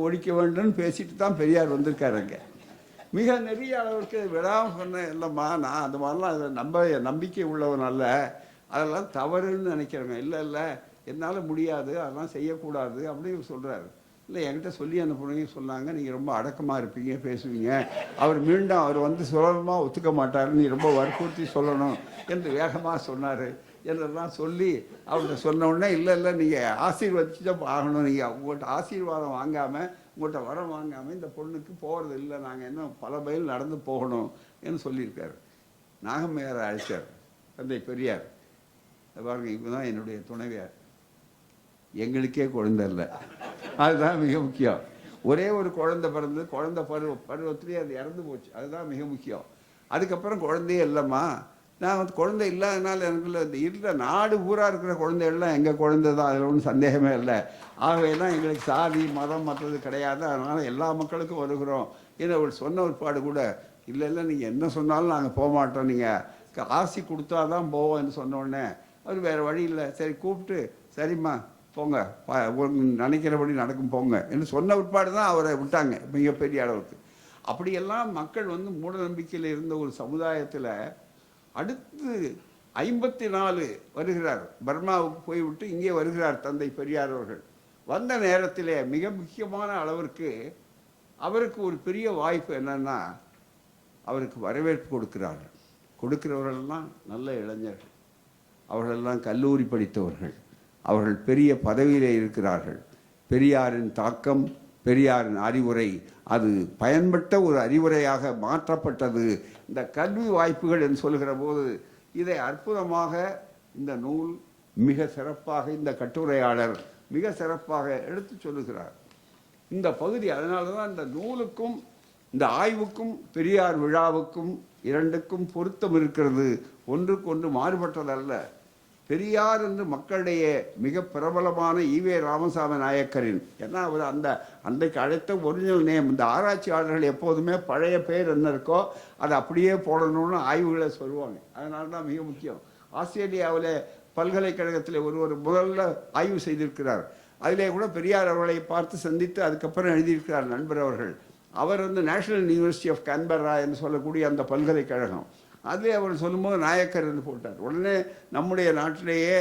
ஒழிக்க வேண்டும்னு பேசிட்டு தான் பெரியார் வந்திருக்காரு. அங்கே மிக நிறைய அளவுக்கு விடாமல் சொன்னேன், இல்லைம்மா நான் அந்த மாதிரிலாம் அதை நம்பிக்கை உள்ளவன் அல்ல, அதெல்லாம் தவறுன்னு நினைக்கிறேங்க. இல்லை இல்லை என்னால் முடியாது, அதெல்லாம் செய்யக்கூடாது அப்படின்னு சொல்கிறாரு. இல்லை என்கிட்ட சொல்லி அனுப்புனீங்க சொன்னாங்க, நீங்கள் ரொம்ப அடக்கமாக இருப்பீங்க, பேசுவீங்க, அவர் மீண்டும் அவர் வந்து சுலபமாக ஒத்துக்க மாட்டார், நீ ரொம்ப வற்புறுத்தி சொல்லணும் என்று வேகமாக சொன்னார் என்றெல்லாம் சொல்லி அவர்கிட்ட சொன்ன உடனே, இல்லை இல்லை நீங்கள் ஆசீர்வதிச்சு தான் ஆகணும், நீங்கள் உங்கள்கிட்ட ஆசீர்வாதம் வாங்காமல் உங்கள்கிட்ட வரம் வாங்காமல் இந்த பொண்ணுக்கு போகிறது இல்லை, நாங்கள் இன்னும் பல மைல் நடந்து போகணும் என்று சொல்லியிருக்காரு. நாகம்மையாரை அழைச்சார் தந்தை பெரியார். பாருங்க, இப்போ தான் என்னுடைய துணைவியார், எங்களுக்கே குழந்தை இல்லை, அதுதான் மிக முக்கியம். ஒரே ஒரு குழந்தை பிறந்து குழந்தை பருவத்திலே அது இறந்து போச்சு, அதுதான் மிக முக்கியம். அதுக்கப்புறம் குழந்தையே இல்லைம்மா, நான் வந்து குழந்தை இல்லாதனால எனக்கு இந்த இருக்கிற நாடு பூரா இருக்கிற குழந்தைகள்லாம் எங்கள் குழந்தை தான், அதில் ஒன்றும் சந்தேகமே இல்லை. ஆகவே தான் எங்களுக்கு சாதி மதம் மற்றது கிடையாது, அதனால் எல்லா மக்களுக்கும் வருகிறோம் என்று அவர் சொன்ன ஒருபாடு கூட, இல்லை இல்லை நீங்கள் என்ன சொன்னாலும் நாங்கள் போக மாட்டோம், நீங்கள் ஆசி கொடுத்தா தான் போவோம் என்று சொன்ன உடனே அவர் வேறு வழி இல்லை, சரி கூப்பிட்டு சரிம்மா போங்க, நினைக்கிறபடி நடக்கும் போங்க என்று சொன்ன உட்பாடு தான் அவரை விட்டாங்க மிகப்பெரிய அளவுக்கு. அப்படியெல்லாம் மக்கள் வந்து மூட நம்பிக்கையில் இருந்த ஒரு சமுதாயத்தில் அடுத்து 54 வருகிறார், பர்மாவுக்கு போய்விட்டு இங்கே வருகிறார் தந்தை பெரியார் அவர்கள். வந்த நேரத்திலே மிக முக்கியமான அளவிற்கு அவருக்கு ஒரு பெரிய வாய்ப்பு என்னன்னா, அவருக்கு வரவேற்பு கொடுக்கிறார்கள். கொடுக்கிறவர்களெல்லாம் நல்ல இளைஞர்கள், அவர்களெல்லாம் கல்லூரி படித்தவர்கள், அவர்கள் பெரிய பதவியிலே இருக்கிறார்கள். பெரியாரின் தாக்கம், பெரியாரின் அறிவுரை அது பயன்பட்ட ஒரு அறிவுரையாக மாற்றப்பட்டது. இந்த கல்வி வாய்ப்புகள் என்று சொல்கிற போது இதை அற்புதமாக இந்த நூல் மிக சிறப்பாக, இந்த கட்டுரையாளர் மிக சிறப்பாக எடுத்து சொல்லுகிறார் இந்த பகுதி. அதனால தான் இந்த நூலுக்கும் இந்த ஆய்வுக்கும் பெரியார் விழாவுக்கும் இரண்டுக்கும் பொருத்தம் இருக்கிறது, ஒன்றுக்கொன்று மாறுபட்டதல்ல. பெரியார் என்று மக்களிடையே மிக பிரபலமான ஈவே ராமசாமி நாயக்கரின், ஏன்னா அவர் அன்றைக்கு அழைத்த ஒரிஜினல் நேம், இந்த ஆராய்ச்சியாளர்கள் எப்போதுமே பழைய பேர் என்ன இருக்கோ அதை அப்படியே போடணும்னு ஆய்வுகளை சொல்லுவாங்க. அதனால தான் மிக முக்கியம். ஆஸ்திரேலியாவில் பல்கலைக்கழகத்தில் ஒருவர் முதல்ல ஆய்வு செய்திருக்கிறார். அதிலே கூட பெரியார் அவர்களை பார்த்து சந்தித்து அதுக்கப்புறம் எழுதியிருக்கிறார் நண்பர் அவர்கள். அவர் நேஷனல் யூனிவர்சிட்டி ஆஃப் கான்பெர்ரா என்று சொல்லக்கூடிய அந்த பல்கலைக்கழகம், அதிலே அவர் சொல்லும்போது நாயக்கர் என்று போட்டார். உடனே நம்முடைய நாட்டிலேயே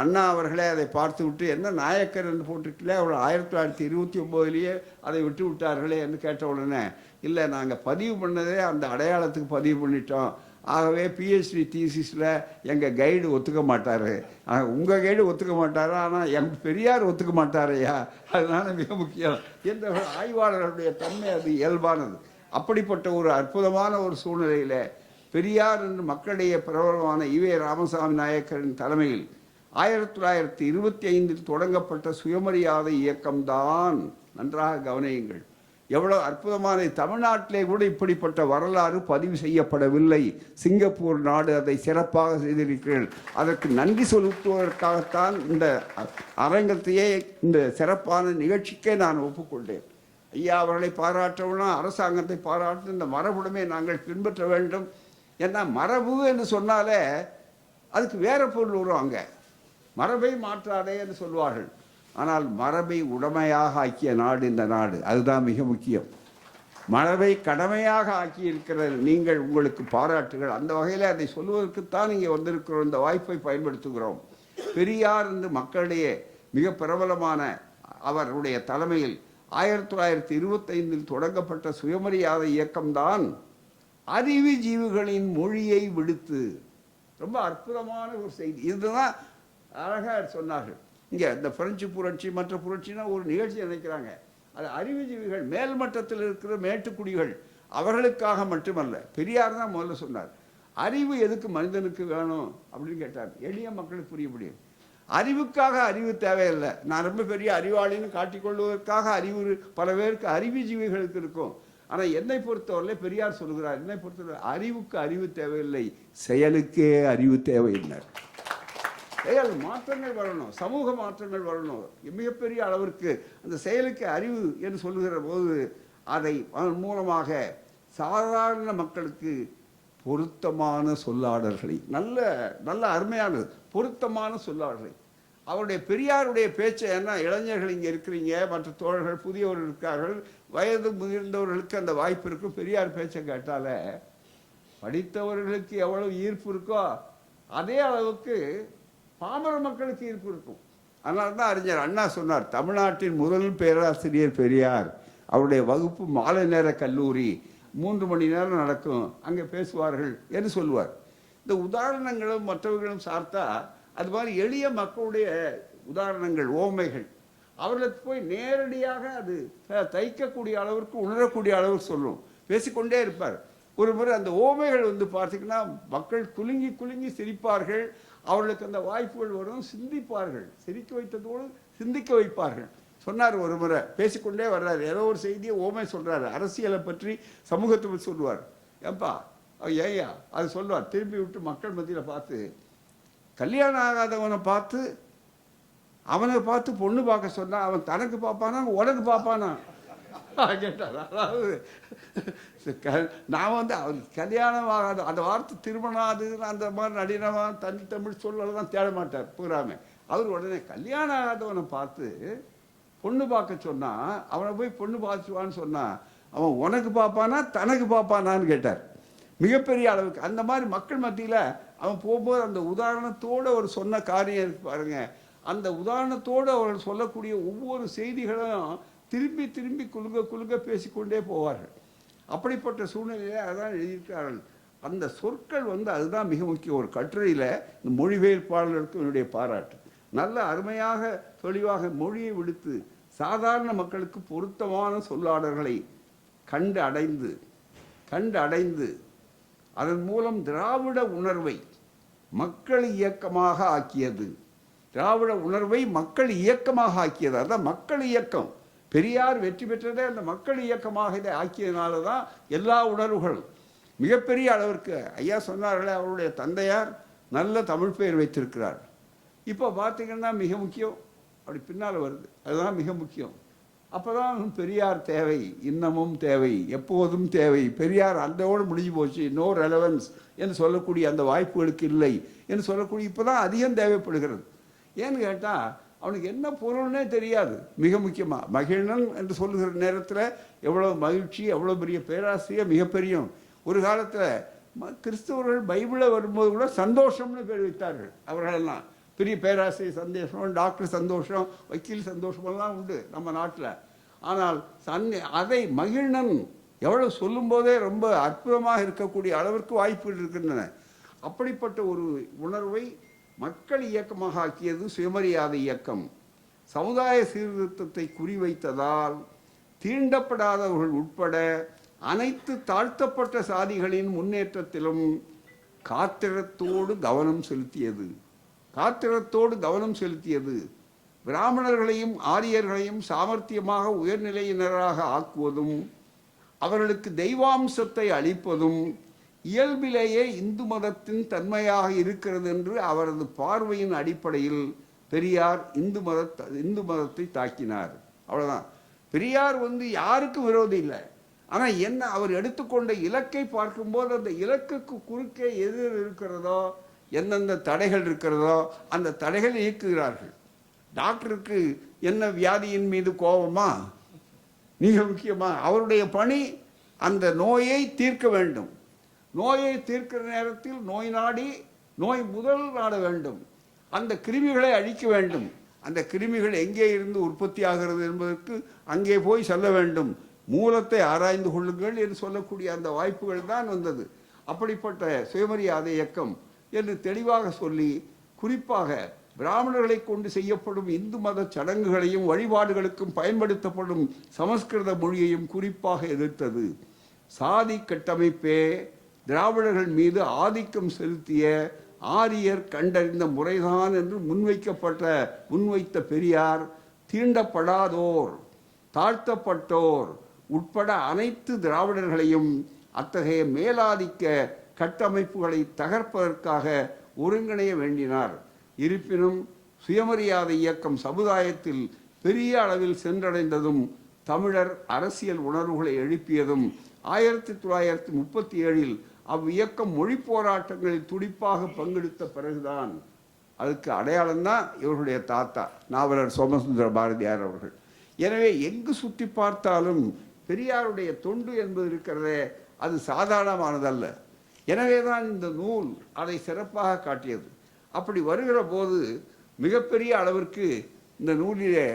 அண்ணா அவர்களே அதை பார்த்து விட்டு என்ன நாயக்கர் என்று போட்டிருக்கல, அவர் 1929 அதை விட்டு விட்டார்களே என்று கேட்ட உடனே, இல்லை நாங்கள் பதிவு பண்ணதே அந்த அடையாளத்துக்கு பதிவு பண்ணிட்டோம், ஆகவே பிஹெச்டி தீசிஸில் எங்கள் கைடு ஒத்துக்க மாட்டார், உங்கள் கைடு ஒத்துக்க மாட்டாரா, ஆனால் எங்கள் பெரியார் ஒத்துக்க மாட்டாரையா, அதனால மிக முக்கியம் என்ற ஆய்வாளர்களுடைய தன்மை அது இயல்பானது. அப்படிப்பட்ட ஒரு அற்புதமான ஒரு சூழ்நிலையில் பெரியார் என்று மக்களிடையே பிரபலமான ஈவே ராமசாமி நாயக்கரின் தலைமையில் 1925 தொடங்கப்பட்ட சுயமரியாதை இயக்கம்தான். நன்றாக கவனியுங்கள், எவ்வளோ அற்புதமான, தமிழ்நாட்டிலே கூட இப்படிப்பட்ட வரலாறு பதிவு செய்யப்படவில்லை. சிங்கப்பூர் நாடு அதை சிறப்பாக செய்திருக்கிறீர்கள். அதற்கு நன்றி செலுத்துவதற்காகத்தான் இந்த அரங்கத்தையே, இந்த சிறப்பான நிகழ்ச்சிக்கே நான் ஒப்புக்கொண்டேன். ஐயா அவர்களை பாராட்டவும்னா அரசாங்கத்தை பாராட்டு இந்த மரபுடமே நாங்கள் பின்பற்ற வேண்டும். ஏன்னா மரபு என்று சொன்னாலே அதுக்கு வேற பொருள் வரும். அங்கே மரபை மாற்றாதே என்று சொல்வார்கள். ஆனால் மரபை உடமையாக ஆக்கிய நாடு இந்த நாடு, அதுதான் மிக முக்கியம். மரபை கடமையாக ஆக்கி இருக்கிற நீங்கள், உங்களுக்கு பாராட்டுகள். அந்த வகையில் அதை சொல்வதற்குத்தான் இங்கே வந்திருக்கிறோம், இந்த வாய்ப்பை பயன்படுத்துகிறோம். பெரியார் என்று மக்களிடையே மிக பிரபலமான அவருடைய தலைமையில் 1925 தொடங்கப்பட்ட சுயமரியாதை இயக்கம்தான் அறிவு ஜீவிகளின் மொழியை விடுத்து. ரொம்ப அற்புதமான ஒரு செய்தி. இதுதான் அழகாக சொன்னார்கள். இங்கே இந்த பிரெஞ்சு புரட்சி மற்ற புரட்சினா ஒரு நிகழ்ச்சி நினைக்கிறாங்க. அது அறிவுஜீவிகள் மேல்மட்டத்தில் இருக்கிற மேட்டுக்குடிகள் அவர்களுக்காக மட்டுமல்ல. பெரியார் தான் முதல்ல சொன்னார், அறிவு எதுக்கு மனிதனுக்கு வேணும் அப்படின்னு கேட்டார். எளிய மக்களுக்கு புரிய முடியும். அறிவுக்காக அறிவு தேவையில்லை. நான் ரொம்ப பெரிய அறிவாளின்னு காட்டிக்கொள்வதற்காக அறிவு பல பேருக்கு அறிவுஜீவிகளுக்கு இருக்கும். ஆனால் என்னை பொறுத்தவரை பெரியார் சொல்கிறார், என்னை பொறுத்தவரை அறிவுக்கு அறிவு தேவையில்லை, செயலுக்கே அறிவு தேவையில்லை. செயல் மாற்றங்கள் வரணும், சமூக மாற்றங்கள் வரணும். மிகப்பெரிய அளவிற்கு அந்த செயலுக்கு அறிவு என்று சொல்லுகிற போது அதை அதன் மூலமாக சாதாரண மக்களுக்கு பொருத்தமான சொல்லாடல்களை, நல்ல நல்ல அருமையானது பொருத்தமான சொல்லாடல்களை. அவருடைய பெரியாருடைய பேச்சை, என்ன இளைஞர்கள் இங்கே இருக்கிறீங்க, மற்ற தோழர்கள் புதியவர்கள் இருக்கார்கள், வயது முதிர்ந்தவர்களுக்கு அந்த வாய்ப்பு இருக்கும். பெரியார் பேச்சை கேட்டால படித்தவர்களுக்கு எவ்வளவு ஈர்ப்பு இருக்கோ அதே அளவுக்கு பாமர மக்களுக்கு ஈர்ப்பு இருக்கும். அதனால தான் அறிஞர் அண்ணா சொன்னார், தமிழ்நாட்டின் முதல் பேராசிரியர் பெரியார். அவருடைய வகுப்பு மாலை நேர கல்லூரி, 3 மணி நேரம் நடக்கும், அங்கே பேசுவார்கள் என்று சொல்லுவார். இந்த உதாரணங்களும் மற்றவர்களும் சார்த்தா அது மாதிரி எளிய மக்களுடைய உதாரணங்கள், ஓமைகள் அவர்களுக்கு போய் நேரடியாக அது தைக்கக்கூடிய அளவிற்கு, உணரக்கூடிய அளவுக்கு சொல்லும், பேசிக்கொண்டே இருப்பார். ஒரு முறை அந்த ஓமைகள் பார்த்தீங்கன்னா மக்கள் குலுங்கி குலுங்கி சிரிப்பார்கள். அவர்களுக்கு அந்த வாய்ப்புகள் வரும், சிந்திப்பார்கள். சிரிக்க வைத்ததோடு சிந்திக்க வைப்பார்கள். சொன்னார், ஒரு முறை பேசிக்கொண்டே வர்றாரு, ஏதோ ஒரு செய்தியை ஓமை சொல்றாரு, அரசியலை பற்றி, சமூகத்தை பற்றி சொல்லுவார். ஏன்பா ஏயா அது சொல்லுவார். திரும்பி விட்டு மக்கள் மத்தியில் பார்த்து, கல்யாணம் ஆகாதவனை பார்த்து அவனை பார்த்து பொண்ணு பார்க்க சொன்னா அவன் தனக்கு பார்ப்பானா உனக்கு பார்ப்பானா கேட்டார். அதாவது நான் அவன் கல்யாணம் ஆகாத அந்த வார்த்தை திருமணம் அது அந்த மாதிரி நடினவா தமிழ் சொல்லலாம் தேட மாட்டார் பூராமே. அவர் உடனே கல்யாணம் ஆகாதவனை பார்த்து பொண்ணு பார்க்க சொன்னா அவனை போய் பொண்ணு பார்த்துவான்னு சொன்னா அவன் உனக்கு பார்ப்பானா தனக்கு பார்ப்பானான்னு கேட்டார். மிகப்பெரிய அளவுக்கு அந்த மாதிரி மக்கள் மத்தியில் அவன் போகும்போது அந்த உதாரணத்தோடு அவர் சொன்ன காரியம் இருக்கு பாருங்க. அந்த உதாரணத்தோடு அவர்கள் சொல்லக்கூடிய ஒவ்வொரு செய்திகளும் திரும்பி திரும்பி குலுங்க குலுங்க பேசிக்கொண்டே போவார்கள். அப்படிப்பட்ட சூழ்நிலையை அதான் எழுதியிருக்கார்கள். அந்த சொற்கள் அதுதான் மிக முக்கியம். ஒரு கட்டுரையில் இந்த மொழிபெயர்ப்பாளர்களுக்கு என்னுடைய பாராட்டு. நல்ல அருமையாக தெளிவாக மொழியை விடுத்து சாதாரண மக்களுக்கு பொருத்தமான சொல்லாடல்களை கண்டு அடைந்து அதன் மூலம் திராவிட உணர்வை மக்கள் இயக்கமாக ஆக்கியது. திராவிட உணர்வை மக்கள் இயக்கமாக ஆக்கியது. அதான் மக்கள் இயக்கம். பெரியார் வெற்றி பெற்றதே அந்த மக்கள் இயக்கமாக இதை ஆக்கியதுனால தான் எல்லா உணர்வுகளும் மிகப்பெரிய அளவிற்கு. ஐயா சொன்னார்களே, அவருடைய தந்தையார் நல்ல தமிழ் பெயர் வைத்திருக்கிறார். இப்போ பார்த்தீங்கன்னா மிக முக்கியம், அப்படி பின்னால் வருது, அதுதான் மிக முக்கியம். அப்போதான் பெரியார் தேவை, இன்னமும் தேவை, எப்போதும் தேவை. பெரியார் அந்தோடு முடிஞ்சு போச்சு, நோ ரெலவன்ஸ் என்று சொல்லக்கூடிய அந்த வாய்ப்புகளுக்கு இல்லை என்று சொல்லக்கூடிய இப்போ தான் அதிகம் தேவைப்படுகிறது. ஏன்னு கேட்டால் அவனுக்கு என்ன பொருள்னே தெரியாது. மிக முக்கியமாக மகிழ்நன் என்று சொல்லுகிற நேரத்தில் எவ்வளோ மகிழ்ச்சி, எவ்வளோ பெரிய பேராசிரியர், மிகப்பெரிய. ஒரு காலத்தில் கிறிஸ்தவர்கள் பைபிளை வரும்போது கூட சந்தோஷம்னு பேர் வைத்தார்கள். அவர்களெல்லாம் பெரிய பேராசிரியர் சந்தோஷம், டாக்டர் சந்தோஷம், வக்கீல் சந்தோஷமெல்லாம் உண்டு நம்ம நாட்டில். ஆனால் அதை மகிழ்நன் எவ்வளோ சொல்லும்போதே ரொம்ப அற்புதமாக இருக்கக்கூடிய அளவிற்கு வாய்ப்புகள் இருக்கின்றன. அப்படிப்பட்ட ஒரு உணர்வை மக்கள் இயக்கமாக ஆக்கியது சுயமரியாதை இயக்கம். சமுதாய சீர்திருத்தத்தை குறிவைத்ததால் தீண்டப்படாதவர்கள் உட்பட அனைத்து தாழ்த்தப்பட்ட சாதிகளின் முன்னேற்றத்திலும் காத்திரத்தோடு கவனம் செலுத்தியது. பிராமணர்களையும் ஆரியர்களையும் சாமர்த்தியமாக உயர்நிலையினராக ஆக்குவதும் அவர்களுக்கு தெய்வாம்சத்தை அளிப்பதும் இயல்பிலேயே இந்து மதத்தின் தன்மையாக இருக்கிறது என்று அவரது பார்வையின் அடிப்படையில் பெரியார் இந்து மதத்தை தாக்கினார். அவ்வளோதான். பெரியார் யாருக்கும் விரோதி இல்லை. ஆனால் என்ன, அவர் எடுத்துக்கொண்ட இலக்கை பார்க்கும்போது அந்த இலக்குக்கு குறுக்கே எது இருக்கிறதோ, எந்தெந்த தடைகள் இருக்கிறதோ அந்த தடைகள் இயக்குகிறார்கள். டாக்டருக்கு என்ன வியாதியின் மீது கோபமா? மிக முக்கியமாக அவருடைய பணி அந்த நோயை தீர்க்க வேண்டும். நோயை தீர்க்கிற நேரத்தில் நோய் முதல் நாட வேண்டும். அந்த கிருமிகளை அழிக்க வேண்டும். அந்த கிருமிகள் எங்கே இருந்து உற்பத்தி ஆகிறது என்பதற்கு அங்கே போய் செல்ல வேண்டும். மூலத்தை ஆராய்ந்து கொள்ளுங்கள் என்று சொல்லக்கூடிய அந்த வாய்ப்புகள் தான் வந்தது. அப்படிப்பட்ட சுயமரியாதை இயக்கம் என்று தெளிவாக சொல்லி, குறிப்பாக பிராமணர்களை கொண்டு செய்யப்படும் இந்து மத சடங்குகளையும் வழிபாடுகளுக்கும் பயன்படுத்தப்படும் சமஸ்கிருத மொழியையும் குறிப்பாக எதிர்த்தது. சாதி கட்டமைப்பே திராவிடர்கள் மீது ஆதிக்கம் செலுத்திய ஆரியர் கண்டறிந்த முறைதான் என்று முன்வைத்த பெரியார் தீண்டப்படாதோர், தாழ்த்தப்பட்டோர் உட்பட அனைத்து திராவிடர்களையும் அத்தகைய மேலாதிக்க கட்டமைப்புகளை தகர்ப்பதற்காக ஒருங்கிணைய வேண்டினார். இருப்பினும் சுயமரியாதை இயக்கம் சமுதாயத்தில் பெரிய அளவில் சென்றடைந்ததும் தமிழர் அரசியல் உணர்வுகளை எழுப்பியதும் 1937 அவ்வியக்கம் மொழி போராட்டங்களில் துடிப்பாக பங்கெடுத்த பிறகுதான். அதுக்கு அடையாளம்தான் இவர்களுடைய தாத்தா நாவலர் சோமசுந்தர பாரதியார் அவர்கள். எனவே எங்கு சுற்றி பார்த்தாலும் பெரியாருடைய தொண்டு என்பது இருக்கிறதே, அது சாதாரணமானதல்ல. எனவே தான் இந்த நூல் அதை சிறப்பாக காட்டியது. அப்படி வருகிற போது மிகப்பெரிய அளவிற்கு இந்த நூலிலே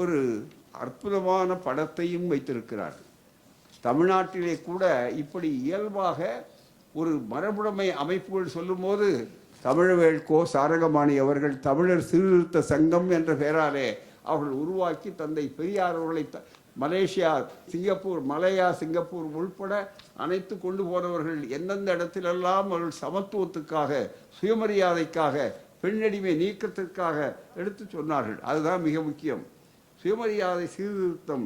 ஒரு அற்புதமான படத்தையும் வைத்திருக்கிறார். தமிழ்நாட்டிலே கூட இப்படி இயல்பாக ஒரு மரபுடைமை அமைப்புகள் சொல்லும்போது தமிழவேள் கோ சாரகமாணி அவர்கள் தமிழர் சீர்திருத்த சங்கம் என்ற பெயராலே அவர்கள் உருவாக்கி தந்தை பெரியார் அவர்களை மலேசியா, சிங்கப்பூர் உள்பட அனைத்து கொண்டு போனவர்கள் எந்தெந்த இடத்திலெல்லாம் அவர்கள் சமத்துவத்துக்காக, சுயமரியாதைக்காக, பெண்ணடிமை நீக்கத்திற்காக எடுத்து சொன்னார்கள். அதுதான் மிக முக்கியம். சுயமரியாதை சீர்திருத்தம்,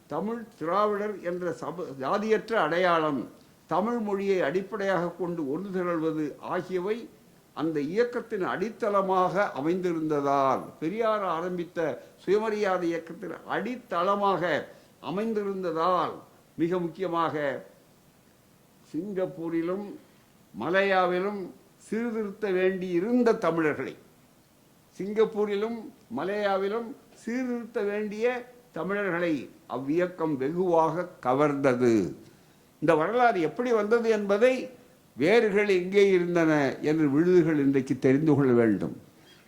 தமிழ் திராவிடர் என்ற ஜாதியற்ற அடையாளம், தமிழ் மொழியை அடிப்படையாக கொண்டு ஒன்று திரள்வது ஆகியவை அந்த இயக்கத்தின் அடித்தளமாக அமைந்திருந்ததால், பெரியார் ஆரம்பித்த சுயமரியாதை இயக்கத்தின் அடித்தளமாக அமைந்திருந்ததால், மிக முக்கியமாக சிங்கப்பூரிலும் மலேயாவிலும் சீர்திருத்த வேண்டி இருந்த தமிழர்களை, சிங்கப்பூரிலும் மலேயாவிலும் சீர்திருத்த வேண்டிய தமிழர்களை அவ்வியக்கம் வெகுவாக கவர்ந்தது. இந்த வரலாறு எப்படி வந்தது என்பதை வேர்கள் எங்கே இருந்தன என்று விழுதுகள் இன்றைக்கு தெரிந்து கொள்ள வேண்டும்.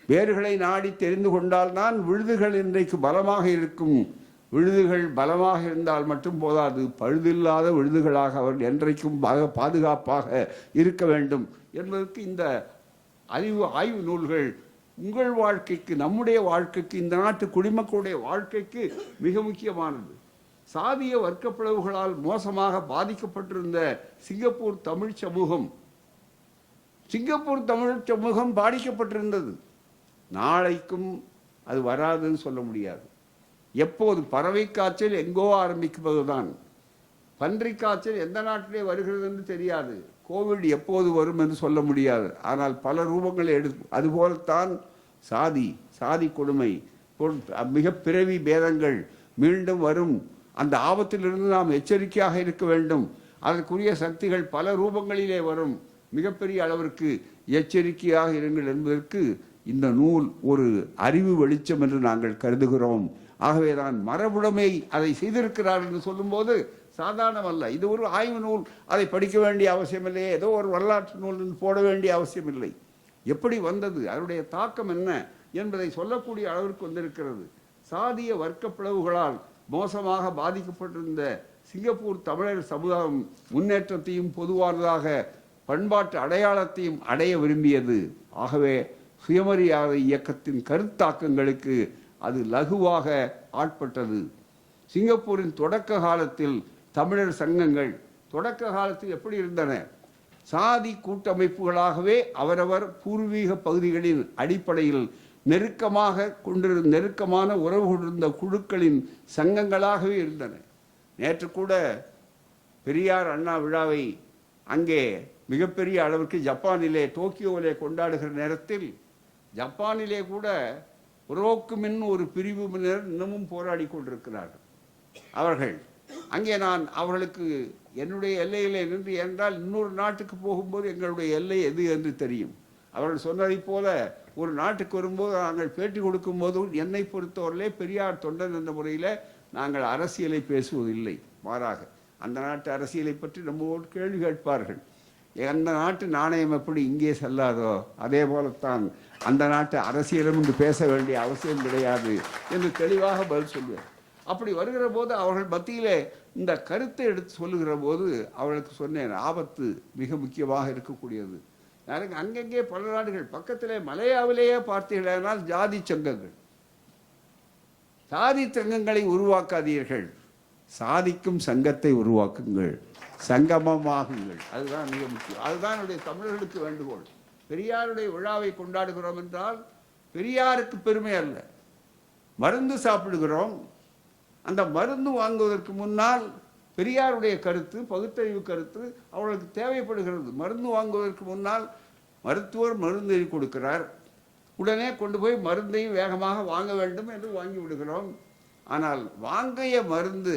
வேர்களை நாடி தெரிந்து கொண்டால்தான் விழுதுகள் இன்றைக்கு பலமாக இருக்கும். விழுதுகள் பலமாக இருந்தால் மட்டும் போதாது, பழுதில்லாத விழுதுகளாக அவர்கள் என்றைக்கும் பாதுகாப்பாக இருக்க வேண்டும் என்பதற்கு இந்த ஆய்வு நூல்கள் உங்கள் வாழ்க்கைக்கு, நம்முடைய வாழ்க்கைக்கு, இந்த நாட்டு குடிமக்களுடைய வாழ்க்கைக்கு மிக முக்கியமானது. சாதிய வர்க்க பிளவுகளால் மோசமாக பாதிக்கப்பட்டிருந்த சிங்கப்பூர் தமிழ் சமூகம் பாதிக்கப்பட்டிருந்தது. நாளைக்கும் அது வராதுன்னு சொல்ல முடியாது. எப்போது பறவை காய்ச்சல் எங்கோ ஆரம்பிக்கும்போதுதான், பன்றி காய்ச்சல் எந்த நாட்டிலே வருகிறது என்று தெரியாது, கோவிட் எப்போது வரும் என்று சொல்ல முடியாது. ஆனால் பல ரூபங்களை அதுபோலத்தான் சாதி கொடுமை, மிக பிறவி பேதங்கள், மீண்டும் வரும். அந்த ஆபத்திலிருந்து நாம் எச்சரிக்கையாக இருக்க வேண்டும். அதற்குரிய சக்திகள் பல ரூபங்களிலே வரும். மிகப்பெரிய அளவிற்கு எச்சரிக்கையாக இருங்கள் என்பதற்கு இந்த நூல் ஒரு அறிவு வெளிச்சம் என்று நாங்கள் கருதுகிறோம். ஆகவே தான் மரபுடைமை அதை செய்திருக்கிறார் என்று சொல்லும்போது சாதாரணமல்ல. இது ஒரு ஆய்வு நூல், அதை படிக்க வேண்டிய அவசியமில்லை. ஏதோ ஒரு வரலாற்று நூல் போட வேண்டிய அவசியமில்லை. எப்படி வந்தது, அதனுடைய தாக்கம் என்ன என்பதை சொல்லக்கூடிய அளவிற்கு வந்திருக்கிறது. சாதிய வர்க்க பிளவுகளால் மோசமாக பாதிக்கப்பட்டிருந்த சிங்கப்பூர் தமிழர் சமுதாயம் முன்னேற்றத்தையும் பொதுவானதாக பண்பாட்டு அடையாளத்தையும் அடைய விரும்பியது. ஆகவே சுயமரியாதை இயக்கத்தின் கருத்தாக்கங்களுக்கு அது லகுவாக ஆட்பட்டது. சிங்கப்பூரின் தொடக்க காலத்தில் தமிழர் சங்கங்கள் தொடக்க காலத்தில் எப்படி இருந்தன? சாதி கூட்டமைப்புகளாகவே அவரவர் பூர்வீக பகுதிகளின் அடிப்படையில் நெருக்கமான உறவு கொண்டிருந்த குழுக்களின் சங்கங்களாகவே இருந்தன. நேற்று கூட பெரியார் அண்ணா விழாவை அங்கே மிகப்பெரிய அளவிற்கு ஜப்பானிலே டோக்கியோவிலே கொண்டாடுகிற நேரத்தில் ஜப்பானிலே கூட புரோக்குமின் ஒரு பிரிவினர் இன்னமும் போராடி கொண்டிருக்கிறார்கள். அவர்கள் அங்கே நான் அவர்களுக்கு என்னுடைய எல்லையிலே நின்று, என்றால் இன்னொரு நாட்டுக்கு போகும்போது எங்களுடைய எல்லை எது என்று தெரியும். அவர்கள் சொன்னதைப் போல ஒரு நாட்டுக்கு வரும்போது நாங்கள் பேட்டி கொடுக்கும் போது என்னை பொறுத்தவரையிலே பெரியார் தொண்டன் என்ற முறையில் நாங்கள் அரசியலை பேசுவதில்லை. மாறாக அந்த நாட்டு அரசியலை பற்றி நம்மோடு கேள்வி கேட்பார்கள். அந்த நாட்டு நாணயம் எப்படி இங்கே செல்லாதோ அதே போலத்தான் அந்த நாட்டு அரசியலும் இங்கு பேச வேண்டிய அவசியம் கிடையாது என்று தெளிவாக பதில் சொல்லுவார். அப்படி வருகிற போது அவர்கள் மத்தியிலே இந்த கருத்தை எடுத்து சொல்லுகிற போது அவர்களுக்கு சொன்னேன், ஆபத்து மிக முக்கியமாக இருக்கக்கூடியது. யாருக்கு அங்கங்கே பல நாடுகள் பக்கத்திலே மலையாவிலேயே பார்த்தீர்களானால் ஜாதி சங்கங்கள், சாதி சங்கங்களை உருவாக்காதீர்கள், சாதிக்கும் சங்கத்தை உருவாக்குங்கள், சங்கமமாகுங்கள். அதுதான் மிக முக்கியம். அதுதான் என்னுடைய தமிழர்களுக்கு வேண்டுகோள். பெரியாருடைய விழாவை கொண்டாடுகிறோம் என்றால் பெரியாருக்கு பெருமை அல்ல. மருந்து சாப்பிடுகிறோம், அந்த மருந்து வாங்குவதற்கு முன்னால் பெரியாருடைய கருத்து, பகுத்தறிவு கருத்து அவர்களுக்கு தேவைப்படுகிறது. மருந்து வாங்குவதற்கு முன்னால் மருத்துவர் மருந்து எழுதி கொடுக்கிறார், உடனே கொண்டு போய் மருந்தையும் வேகமாக வாங்க வேண்டும் என்று வாங்கி விடுகிறோம். ஆனால் வாங்கிய மருந்து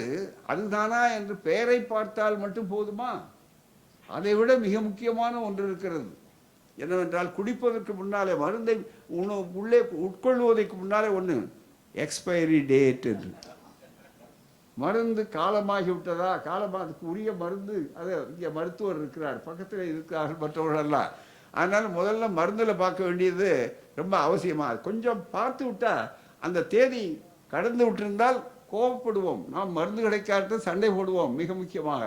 அதுதானா என்று பெயரை பார்த்தால் மட்டும் போதுமா? அதை விட மிக முக்கியமான ஒன்று இருக்கிறது. என்னவென்றால் குடிப்பதற்கு முன்னாலே மருந்தை உள்ளே உட்கொள்வதற்கு முன்னாலே ஒன்று எக்ஸ்பைரி டேட் என்று, மருந்து காலமாகிவிட்டதா, அதுக்கு உரிய மருந்து, அது இங்கே மருத்துவர் இருக்கிறார், பக்கத்தில் இருக்கிறார்கள் மற்றவர்களெல்லாம். அதனால் முதல்ல மருந்தில் பார்க்க வேண்டியது ரொம்ப அவசியமாக. கொஞ்சம் பார்த்து விட்டால் அந்த தேதி கடந்து விட்டிருந்தால் கோபப்படுவோம், நாம் மருந்து கிடைக்காத சண்டை போடுவோம் மிக முக்கியமாக.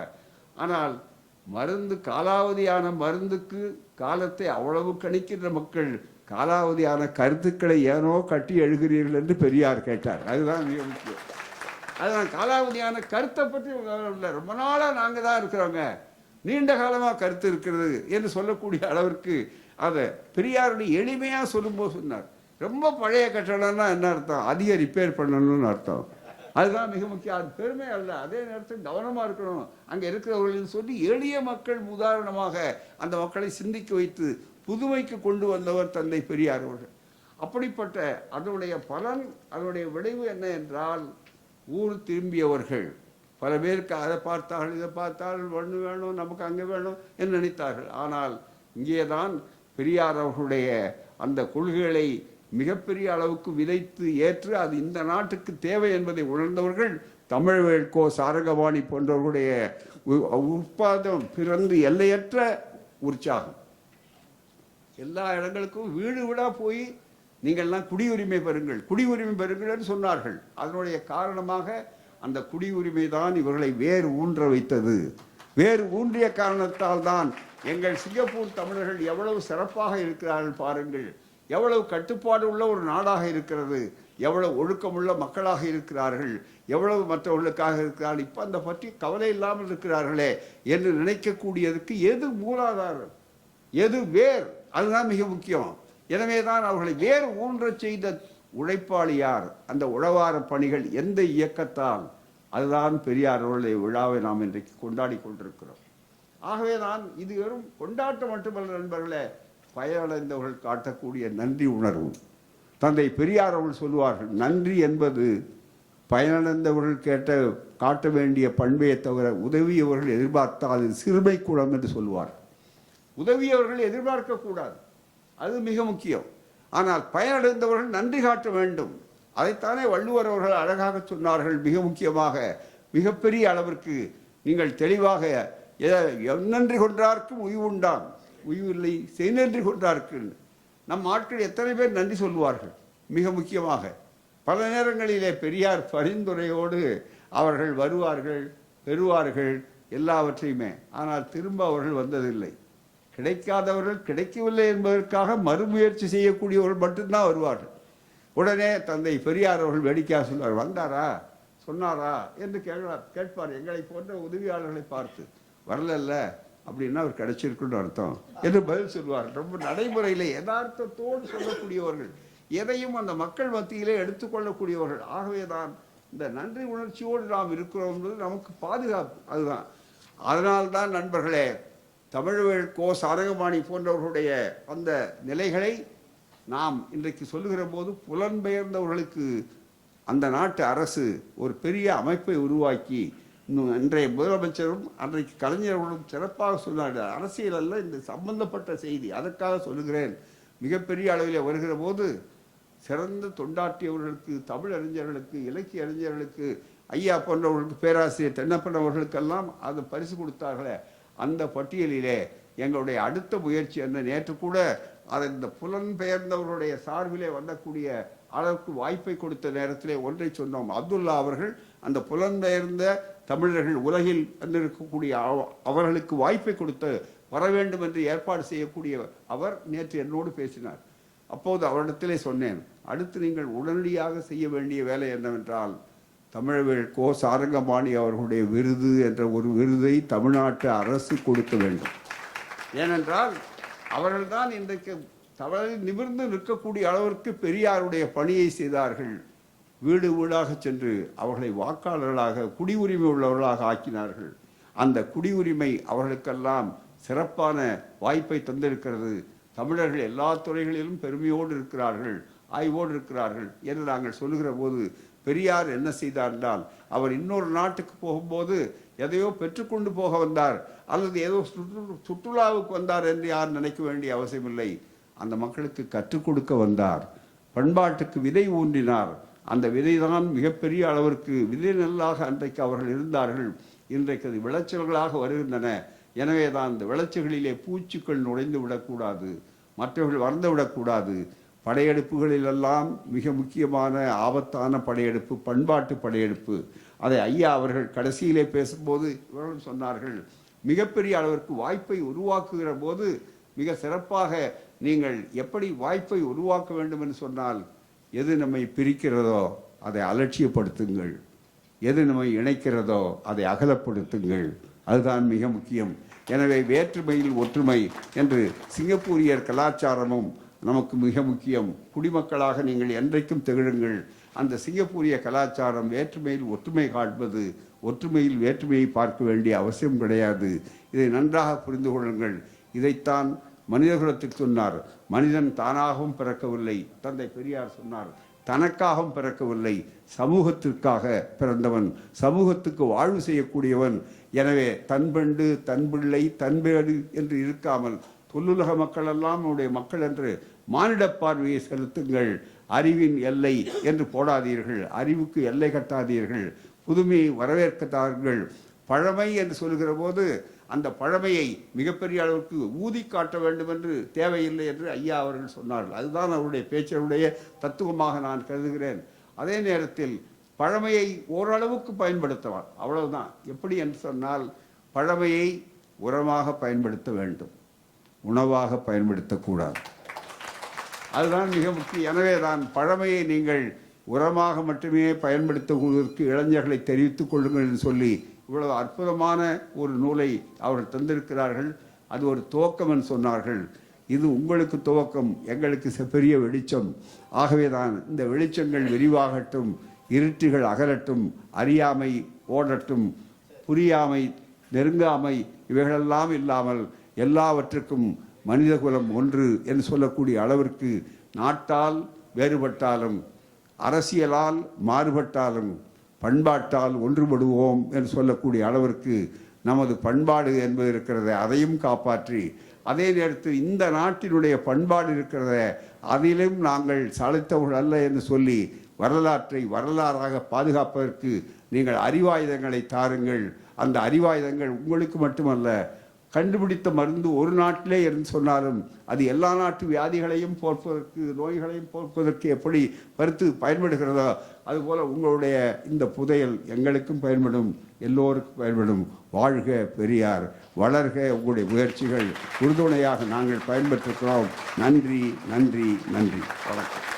ஆனால் மருந்து காலாவதியான மருந்துக்கு காலத்தை அவ்வளவு கணிக்கின்ற மக்கள் காலாவதியான கருத்துக்களை ஏனோ கட்டி எழுகிறீர்கள் என்று பெரியார் கேட்டார். அதுதான் மிக முக்கியம். அதுதான் காலாவதியான கருத்தை பற்றி இல்லை, ரொம்ப நாளாக நாங்கள் தான் இருக்கிறோங்க, நீண்ட காலமாக கருத்து இருக்கிறது என்று சொல்லக்கூடிய அளவிற்கு அதை பெரியாருடைய எளிமையாக சொல்லும்போது சொன்னார். ரொம்ப பழைய கட்டடம்னா என்ன அர்த்தம்? அதிக ரிப்பேர் பண்ணணும்னு அர்த்தம். அதுதான் மிக முக்கியம். அது பெருமை அல்ல, அதே நேரத்தில் கவனமாக இருக்கணும் அங்கே இருக்கிறவர்கள் சொல்லி எளிய மக்கள் உதாரணமாக அந்த மக்களை சிந்திக்க வைத்து புதுமைக்கு கொண்டு வந்தவர் தந்தை பெரியார் அவர்கள். அப்படிப்பட்ட அதனுடைய பலன், அதனுடைய விளைவு என்ன என்றால், ஊர் திரும்பியவர்கள் பல பேருக்கு அதை பார்த்தார்கள், இதை பார்த்தார்கள், ஒன்று வேணும் நமக்கு அங்கே வேணும் என்று நினைத்தார்கள். ஆனால் இங்கே தான் பெரியார் அவர்களுடைய அந்த கொள்கைகளை மிகப்பெரிய அளவுக்கு விதைத்து ஏற்று அது இந்த நாட்டுக்கு தேவை என்பதை உணர்ந்தவர்கள் தமிழ்வேல்கோ சாரங்கபாணி போன்றவர்களுடைய உற்பாதம் பிறந்து எல்லையற்ற உற்சாகம். எல்லா இடங்களுக்கும் வீடு வீடாக போய் நீங்கள்லாம் குடியுரிமை பெறுங்கள், குடியுரிமை பெறுங்கள் என்று சொன்னார்கள். அதனுடைய காரணமாக அந்த குடியுரிமை தான் இவர்களை வேறு ஊன்ற வைத்தது. வேறு ஊன்றிய காரணத்தால் தான் எங்கள் சிங்கப்பூர் தமிழர்கள் எவ்வளவு சிறப்பாக இருக்கிறார்கள் பாருங்கள், எவ்வளவு கட்டுப்பாடு உள்ள ஒரு நாடாக இருக்கிறது, எவ்வளவு ஒழுக்கமுள்ள மக்களாக இருக்கிறார்கள், எவ்வளவு மற்றவர்களுக்காக இருக்கிறார்கள், இப்போ அந்த பற்றி கவலை இல்லாமல் இருக்கிறார்களே என்று நினைக்கக்கூடியதுக்கு எது மூலாதாரம், எது வேர், அதுதான் மிக முக்கியம். எனவே தான் அவர்களை வேறு ஊன்ற செய்த உழைப்பாளியார், அந்த உழவார பணிகள் எந்த இயக்கத்தால், அதுதான் பெரியார் அவர்களுடைய விழாவை நாம் இன்றைக்கு கொண்டாடி கொண்டிருக்கிறோம். ஆகவே தான் இது வெறும் கொண்டாட்டம் மட்டுமல்ல நண்பர்களே, பயனடைந்தவர்கள் காட்டக்கூடிய நன்றி உணர்வு. தந்தை பெரியார் அவர்கள் சொல்லுவார்கள், நன்றி என்பது பயனடைந்தவர்கள் காட்ட வேண்டிய பண்பையை தவிர உதவியவர்கள் எதிர்பார்த்தால் அது சிறுமை குணம் என்று சொல்வார். உதவியவர்கள் எதிர்பார்க்கக்கூடாது, அது மிக முக்கியம். ஆனால் பயனடைந்தவர்கள் நன்றி காட்ட வேண்டும். அதைத்தானே வள்ளுவர் அவர்கள் அழகாக சொன்னார்கள். மிக முக்கியமாக மிகப்பெரிய அளவிற்கு நீங்கள் தெளிவாக நன்றி கொன்றார்க்கும் உய்வுண்டாம், உய்வில்லை செய்நன்றி கொன்றார்க்கு. நம் ஆட்கள் எத்தனை பேர் நன்றி சொல்வார்கள்? மிக முக்கியமாக பல நேரங்களிலே பெரியார் பரிந்துரையோடு அவர்கள் வருவார்கள், பெறுவார்கள் எல்லாவற்றையுமே. ஆனால் திரும்ப அவர்கள் வந்ததில்லை. கிடைக்காதவர்கள் கிடைக்கவில்லை என்பதற்காக மறுமுயற்சி செய்யக்கூடியவர்கள் மட்டும்தான் வருவார்கள். உடனே தந்தை பெரியார் அவர்கள் வேடிக்கையாக சொல்வார், வந்தாரா சொன்னாரா என்று கேட்பார் எங்களை போன்ற உதவியாளர்களை பார்த்து. வரலல்ல அப்படின்னா அவர் கிடைச்சிருக்குன்னு அர்த்தம் என்று பதில் சொல்வார். ரொம்ப நடைமுறையில் யதார்த்தத்தோடு சொல்லக்கூடியவர்கள், எதையும் அந்த மக்கள் மத்தியிலே எடுத்துக்கொள்ளக்கூடியவர்கள். ஆகவேதான் இந்த நன்றி உணர்ச்சியோடு நாம் இருக்கிறோம் என்பது நமக்கு பாதுகாப்பு. அதுதான். அதனால்தான் நண்பர்களே, தமிழ்வேள் கோ சாரங்கபாணி போன்றவர்களுடைய அந்த நிலைகளை நாம் இன்றைக்கு சொல்லுகிற போது புலம்பெயர்ந்தவர்களுக்கு அந்த நாட்டு அரசு ஒரு பெரிய அமைப்பை உருவாக்கி, இன்றைய முதலமைச்சரும் அன்றைக்கு கலைஞர்களும் சிறப்பாக சொன்னார்கள். அரசியல் அல்ல, இந்த சம்பந்தப்பட்ட செய்தி, அதற்காக சொல்லுகிறேன். மிகப்பெரிய அளவில் வருகிற போது சிறந்த தொண்டாற்றியவர்களுக்கு, தமிழ் அறிஞர்களுக்கு, இலக்கிய அறிஞர்களுக்கு, ஐயா போன்றவர்களுக்கு, பேராசிரியர் தென்னப்பன் அவர்களுக்கெல்லாம் அது பரிசு கொடுத்தார்களே, அந்த பட்டியலிலே எங்களுடைய அடுத்த முயற்சி என்ன, நேற்று கூட அதை இந்த புலம்பெயர்ந்தவர்களுடைய சார்பிலே வந்தக்கூடிய அளவுக்கு வாய்ப்பை கொடுத்த நேரத்திலே ஒன்றை சொன்னோம். அப்துல்லா அவர்கள் அந்த புலம்பெயர்ந்த தமிழர்கள் உலகில் வந்திருக்கக்கூடிய அவர்களுக்கு வாய்ப்பை கொடுத்து வர வேண்டும் என்று ஏற்பாடு செய்யக்கூடிய அவர் நேற்று என்னோடு பேசினார். அப்போது அவரிடத்திலே சொன்னேன், அடுத்து நீங்கள் உடனடியாக செய்ய வேண்டிய வேலை என்னவென்றால், தமிழ்வேள் கோ சாரங்கபாணி அவர்களுடைய விருது என்ற ஒரு விருதை தமிழ்நாட்டு அரசு கொடுக்க வேண்டும். ஏனென்றால் அவர்கள்தான் இன்றைக்கு தமிழில் நிமிர்ந்து நிற்கக்கூடிய அளவிற்கு பெரியாருடைய பணியை செய்தார்கள். வீடு வீடாக சென்று அவர்களை வாக்காளர்களாக, குடியுரிமை உள்ளவர்களாக ஆக்கினார்கள். அந்த குடியுரிமை அவர்களுக்கெல்லாம் சிறப்பான வாய்ப்பை தந்திருக்கிறது. தமிழர்கள் எல்லா துறைகளிலும் பெருமையோடு இருக்கிறார்கள், ஆய்வோடு இருக்கிறார்கள் என்று நாங்கள் சொல்லுகிற போது, பெரியார் என்ன செய்தார் என்றால், அவர் இன்னொரு நாட்டுக்கு போகும்போது எதையோ பெற்றுக்கொண்டு போக வந்தார் அல்லது ஏதோ சுற்றுலாவுக்கு வந்தார் என்று யார் நினைக்க வேண்டிய அவசியமில்லை. அந்த மக்களுக்கு கற்றுக் கொடுக்க வந்தார், பண்பாட்டுக்கு விதை ஊன்றினார். அந்த விதை தான் மிகப்பெரிய அளவிற்கு விதை நெல்லாக அன்றைக்கு அவர்கள் இருந்தார்கள். இன்றைக்கு அது விளைச்சல்களாக வருகின்றன. எனவே தான் இந்த விளைச்சல்களிலே பூச்சிகள் நுழைந்து விடக்கூடாது, மற்றவர்கள் வறந்து விடக்கூடாது. படையெடுப்புகளிலெல்லாம் மிக முக்கியமான ஆபத்தான படையெடுப்பு பண்பாட்டு படையெடுப்பு. அதை ஐயா அவர்கள் கடைசியிலே பேசும்போது இவர்களும் சொன்னார்கள், மிகப்பெரிய அளவிற்கு வாய்ப்பை உருவாக்குகிற போது மிக சிறப்பாக நீங்கள் எப்படி வாய்ப்பை உருவாக்க வேண்டும் என்று சொன்னால், எது நம்மை பிரிக்கிறதோ அதை அலட்சியப்படுத்துங்கள், எது நம்மை இணைக்கிறதோ அதை அகலப்படுத்துங்கள். அதுதான் மிக முக்கியம். எனவே வேற்றுமையில் ஒற்றுமை என்று சிங்கப்பூரியர் கலாச்சாரமும் நமக்கு மிக முக்கியம். குடிமக்களாக நீங்கள் என்றைக்கும் திகழுங்கள். அந்த சிங்கப்பூரிய கலாச்சாரம் வேற்றுமையில் ஒற்றுமை காண்பது, ஒற்றுமையில் வேற்றுமையை பார்க்க வேண்டிய அவசியம் கிடையாது. இதை நன்றாக புரிந்து கொள்ளுங்கள். இதைத்தான் மனிதகுலத்துக்கு சொன்னார். மனிதன் தானாகவும் பிறக்கவில்லை, தந்தை பெரியார் சொன்னார். தனக்காகவும் பிறக்கவில்லை, சமூகத்திற்காக பிறந்தவன், சமூகத்துக்கு வாழ்வு செய்யக்கூடியவன். எனவே தன்பெண்டு தன்பிள்ளை தன்பேடு என்று இருக்காமல் தொல்லுலக மக்கள் எல்லாம் நம்முடைய மக்கள் என்று மானிட பார்வையை செலுத்துங்கள். அறிவின் எல்லை என்று போடாதீர்கள், அறிவுக்கு எல்லை கட்டாதீர்கள், புதுமையை வரவேற்காதீர்கள். பழமை என்று சொல்கிற போது அந்த பழமையை மிகப்பெரிய அளவுக்கு ஊதி காட்ட வேண்டும் என்று தேவையில்லை என்று ஐயா அவர்கள் சொன்னார்கள். அதுதான் அவருடைய பேச்சருடைய தத்துவமாக நான் கருதுகிறேன். அதே நேரத்தில் பழமையை ஓரளவுக்கு பயன்படுத்தலாம், அவ்வளவுதான். எப்படி என்று சொன்னால், பழமையை உரமாக பயன்படுத்த வேண்டும், உணவாக பயன்படுத்தக்கூடாது. அதுதான் மிக முக்கியம். எனவே தான் பழமையை நீங்கள் உரமாக மட்டுமே பயன்படுத்துவதற்கு இளைஞர்களை தெரிவித்துக் கொள்ளுங்கள் என்று சொல்லி இவ்வளவு அற்புதமான ஒரு நூலை அவர்கள் தந்திருக்கிறார்கள். அது ஒரு துவக்கம் என்று சொன்னார்கள். இது உங்களுக்கு துவக்கம், எங்களுக்கு பெரிய வெளிச்சம். ஆகவே தான் இந்த வெளிச்சங்கள் விரிவாகட்டும், இருட்டுகள் அகலட்டும், அறியாமை ஓடட்டும், புரியாமை நெருங்காமை இவைகளெல்லாம் இல்லாமல் எல்லாவற்றுக்கும் மனிதகுலம் ஒன்று என்று சொல்லக்கூடிய அளவிற்கு நாட்டால் வேறுபட்டாலும் அரசியலால் மாறுபட்டாலும் பண்பாட்டால் ஒன்றுபடுவோம் என்று சொல்லக்கூடிய அளவிற்கு நமது பண்பாடு என்பது இருக்கிறத அதையும் காப்பாற்றி, அதே நேரத்தில் இந்த நாட்டினுடைய பண்பாடு இருக்கிறத அதிலும் நாங்கள் சளைத்தவர்கள் அல்ல என்று சொல்லி வரலாற்றை வரலாறாக பாதுகாப்பதற்கு நீங்கள் அறிவாயுதங்களை தாருங்கள். அந்த அறிவாயுதங்கள் உங்களுக்கு மட்டுமல்ல, கண்டுபிடித்த மருந்து ஒரு நாட்டிலே என்று சொன்னாலும் அது எல்லா நாட்டு வியாதிகளையும் போக்குவதற்கு, நோய்களையும் போக்குவதற்கு எப்படி பயன்படுகிறதோ அதுபோல் உங்களுடைய இந்த புதையல் எங்களுக்கும் பயன்படும், எல்லோருக்கும் பயன்படும். வாழ்க பெரியார், வளர்க உங்களுடைய முயற்சிகள், உறுதுணையாக நாங்கள் பயன்பெற்றிருக்கிறோம். நன்றி, நன்றி, நன்றி. வணக்கம்.